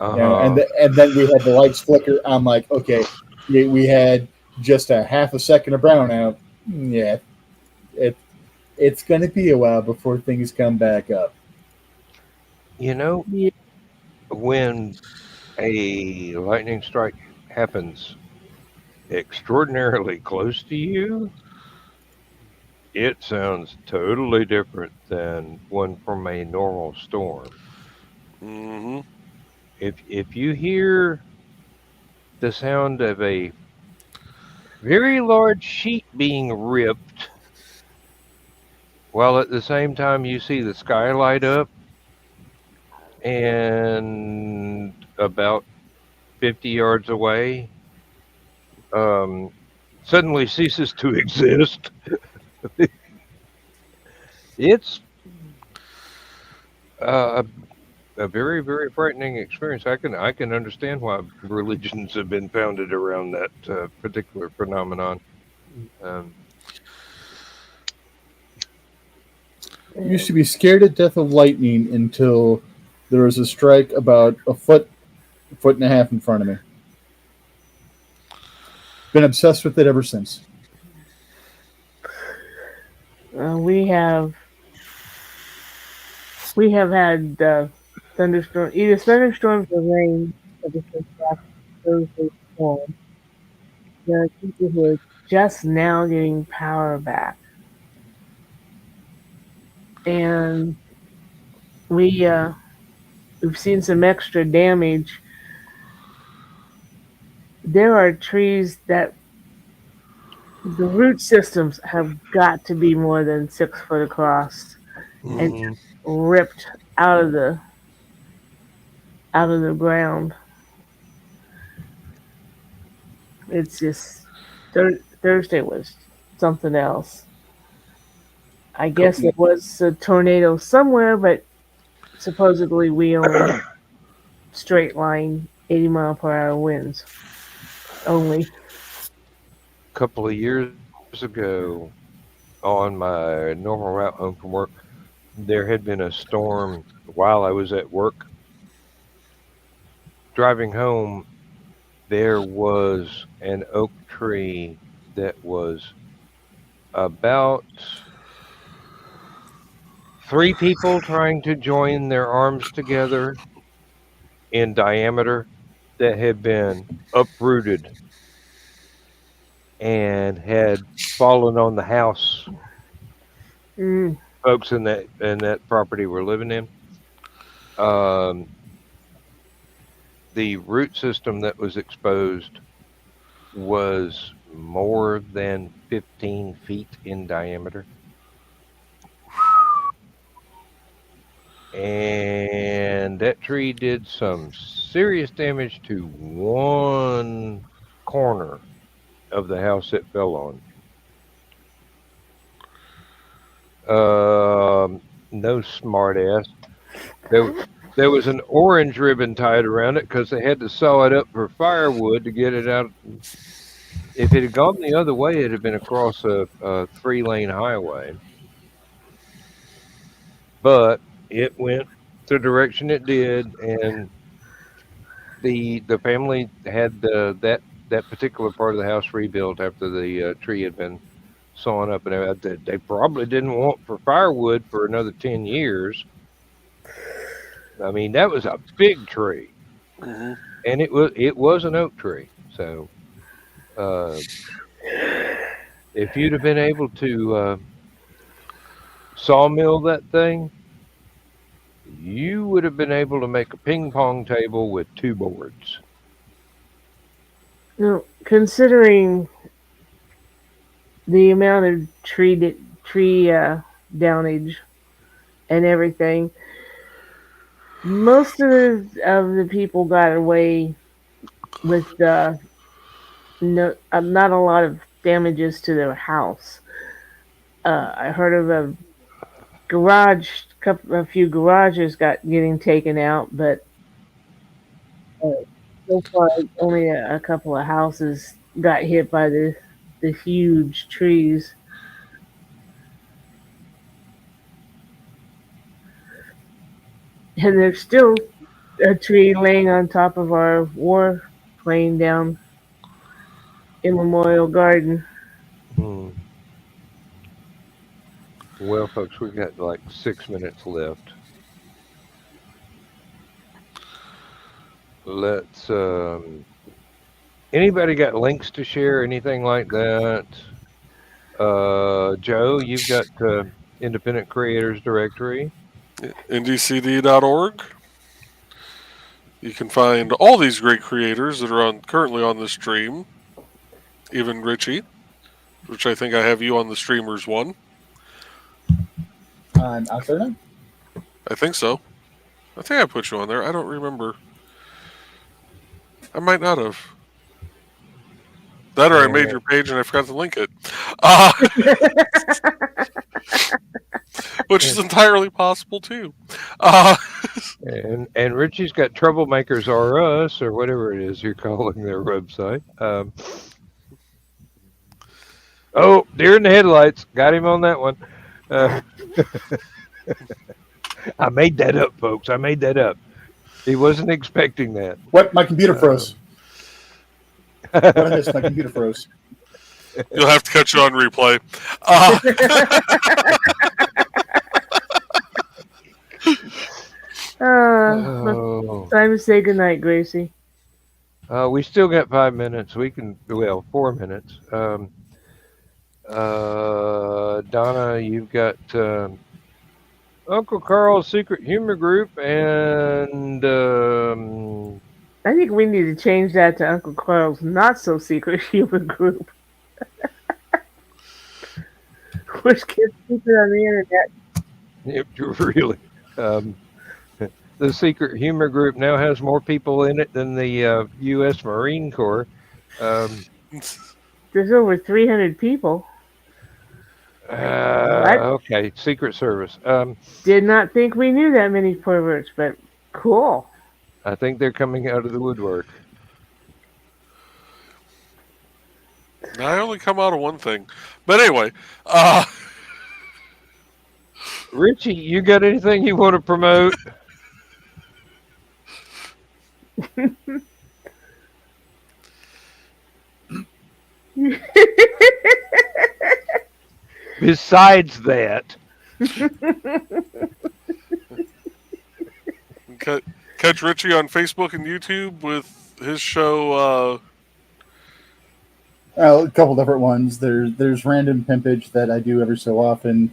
you know, and then we had the lights flicker. I'm like, okay, we had just a half a second of brownout. Yeah, it's going to be a while before things come back up. You know, Yeah. when a lightning strike happens extraordinarily close to you, it sounds totally different than one from a normal storm. Hmm. If you hear the sound of a very large sheet being ripped, while at the same time you see the sky light up and about 50 yards away um, suddenly ceases to exist, it's uh, a very, very frightening experience. I can understand why religions have been founded around that particular phenomenon. Um, Used to be scared to death of lightning until there was a strike about a foot and a half in front of me. Been obsessed with it ever since. We have had either thunderstorms or rain ever since last Thursday storm. There are people who are just now getting power back, and we uh, we've seen some extra damage. There are trees that the root systems have got to be more than 6 foot across and mhm. ripped out of the ground. It's just Thursday was something else. I guess there was a tornado somewhere, but supposedly we only straight line 80-mile-per-hour winds only. Couple of years ago, on my normal route home from work, there had been a storm while I was at work. Driving home, there was an oak tree that was about three people trying to join their arms together in diameter that had been uprooted and had fallen on the house Mm, folks in that property were living in. Um, the root system that was exposed was more than 15 feet in diameter. And that tree did some serious damage to one corner of the house it fell on. No smart ass. There, there was an orange ribbon tied around it because they had to saw it up for firewood to get it out. If it had gone the other way, it had been across a 3-lane highway. But it went the direction it did, and the family had that particular part of the house rebuilt after the tree had been sawn up, and they probably didn't want for firewood for another 10 years. I mean, that was a big tree, Hmm. and it was an oak tree. So uh, if you'd have been able to sawmill that thing, you would have been able to make a ping pong table with two boards. considering the amount of tree downage and everything, most of the people got away with no, not a lot of damages to their house. I heard of a few garages getting taken out, but uh, so far only a couple of houses got hit by the huge trees, and there's still a tree laying on top of our war plane down in Memorial Garden. Hmm. Well, folks, we've got like 6 minutes left. Let's. Anybody got links to share? Anything like that? Joe, you've got Independent Creators Directory. IndieCD.org. You can find all these great creators that are currently on the stream. Even Richie, which I think I have you on the streamers one. I'm out there now. I think so. I think I put you on there. I don't remember. I might not have. That or I made your page and I forgot to link it. Which is entirely possible too. And Richie's got Troublemakers R Us or whatever it is you're calling their website. Oh, deer in the headlights. Got him on that one. I made that up, folks. I made that up. He wasn't expecting that. What? My computer froze. What I missed? My computer froze. You'll have to catch it on replay. Time to say goodnight, Gracie. We still got 5 minutes. We can, 4 minutes. Donna, you've got Uncle Carl's Secret Humor Group, and I think we need to change that to Uncle Carl's Not So Secret Humor Group. Which gets secret on the internet. Yep, really. The Secret Humor Group now has more people in it than the U.S. Marine Corps. There's over 300 people. Okay, Secret Service. Did not think we knew that many perverts, but cool. I think they're coming out of the woodwork. I only come out of one thing. But anyway. Richie, you got anything you want to promote? Besides that. Catch Richie on Facebook and YouTube with his show. A couple different ones. There's random pimpage that I do every so often,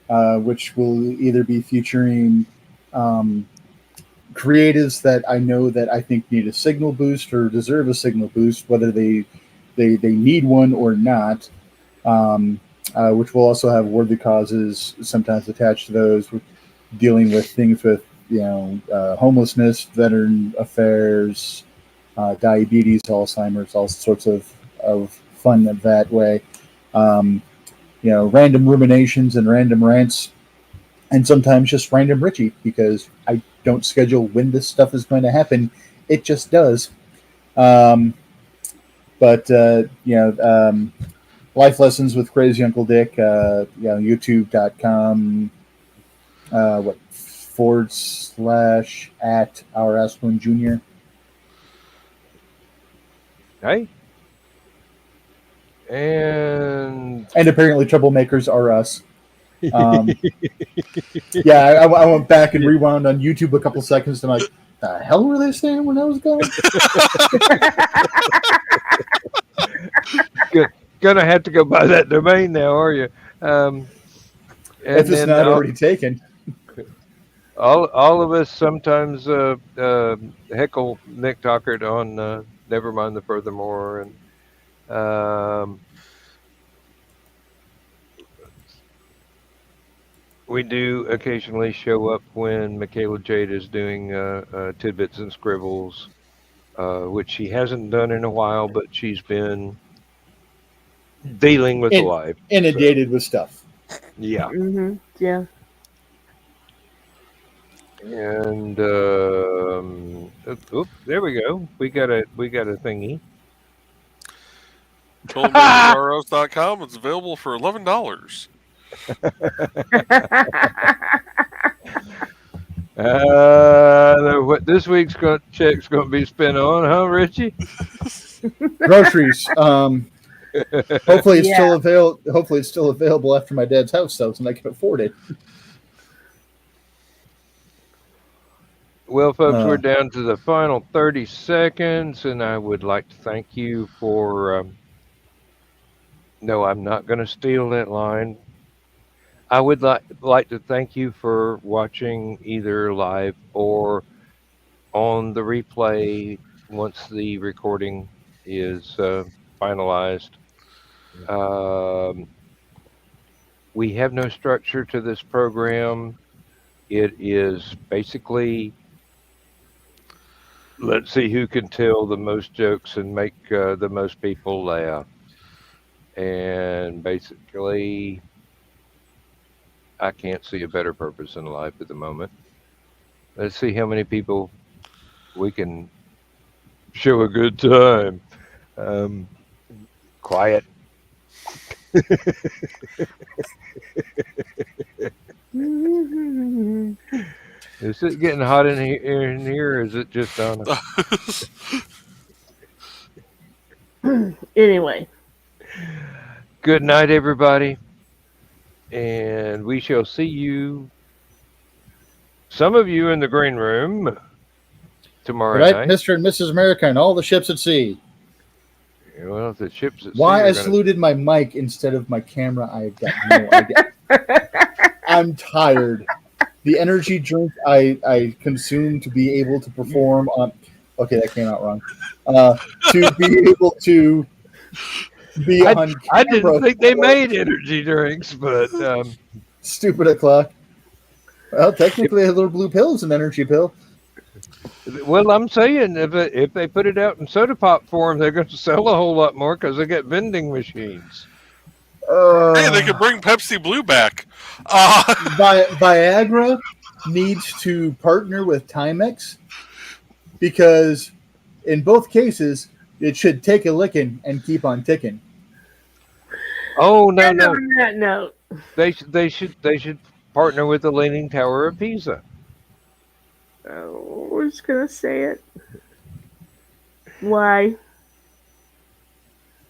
which will either be featuring creatives that I know that I think need a signal boost or deserve a signal boost, whether they need one or not. Which will also have worthy causes sometimes attached to those, dealing with things with homelessness, veteran affairs, diabetes, Alzheimer's, all sorts of fun that way. Random ruminations and random rants, and sometimes just random Richie, because I don't schedule when this stuff is going to happen. It just does. Life Lessons with Crazy Uncle Dick, YouTube.com, /@ Our Asplin Jr. Hey. And apparently Troublemakers Are Us. I went back and rewound on YouTube a couple seconds, and I'm like, the hell were they saying when I was going? Good. Gonna have to go buy that domain now, are you? If it's not already taken. All of us sometimes heckle Nick Tockert on Never Mind the Furthermore, and we do occasionally show up when Michaela Jade is doing Tidbits and Scribbles, which she hasn't done in a while, but she's been dealing with life. Inundated with stuff. Yeah. Mm-hmm. Yeah. And there we go. We got a thingy. TotalMakersROs.com. It's available for $11. What this week's check's going to be spent on, huh, Richie? Groceries. Hopefully it's still available. Hopefully it's still available after my dad's house sells and I can afford it. Well, folks, we're down to the final 30 seconds, and I would like to thank you for No, I'm not going to steal that line. I would like to thank you for watching either live or on the replay once the recording is finalized. We have no structure to this program. It is basically, let's see who can tell the most jokes and make the most people laugh. And basically, I can't see a better purpose in life at the moment. Let's see how many people we can show a good time. Quiet. Is it getting hot in here, or is it just on? Anyway. Good night, everybody. And we shall see you, some of you in the green room tomorrow night. Mr. and Mrs. America and all the ships at sea. Well, if the ships at Why sea I saluted my mic instead of my camera, I've got no idea. I'm tired. The energy drink I consumed to be able to perform on... Okay, that came out wrong. To be able to be on camera. I didn't think they made energy drinks, but... Stupid o'clock. Well, technically a little blue pill is an energy pill. Well, I'm saying if they put it out in soda pop form, they're going to sell a whole lot more because they got vending machines. Hey, they could bring Pepsi Blue back. Viagra needs to partner with Timex because in both cases, it should take a licking and keep on ticking. Oh no! On that note, they should partner with the Leaning Tower of Pisa. I was gonna say it. Why?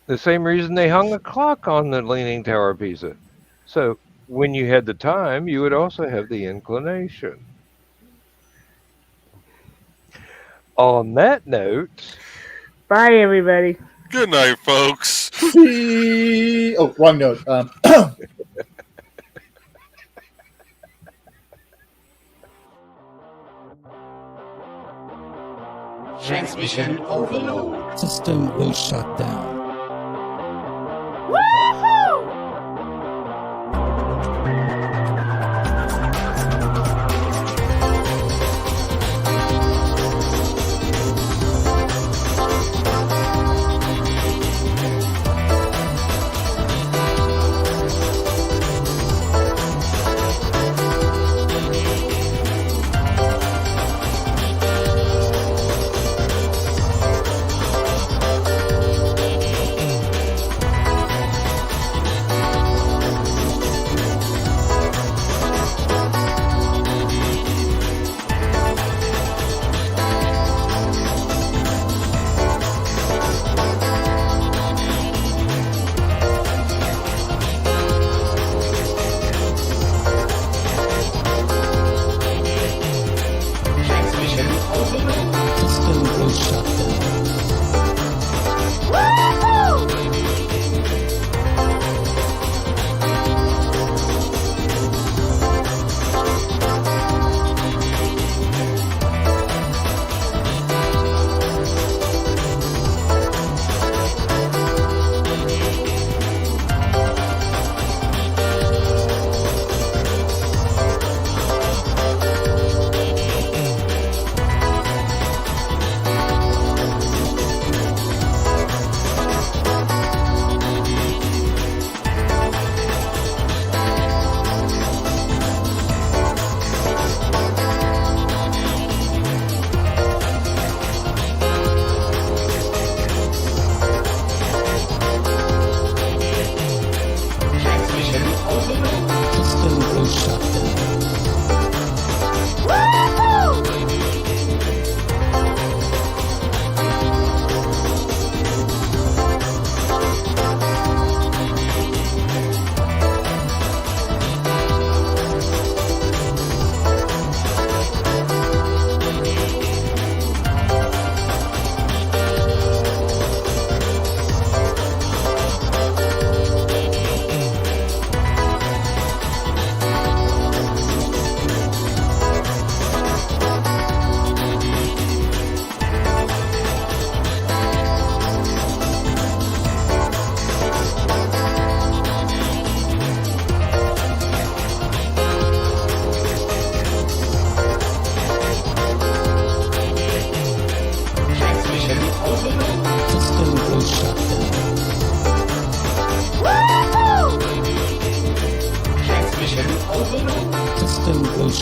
The same reason they hung a clock on the Leaning Tower of Pisa. So when you had the time, you would also have the inclination. On that note, bye everybody. Good night, folks. Oh, wrong note. Transmission overload. System will shut down.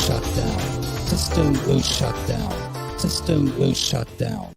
shut down. System will shut down. System will shut down.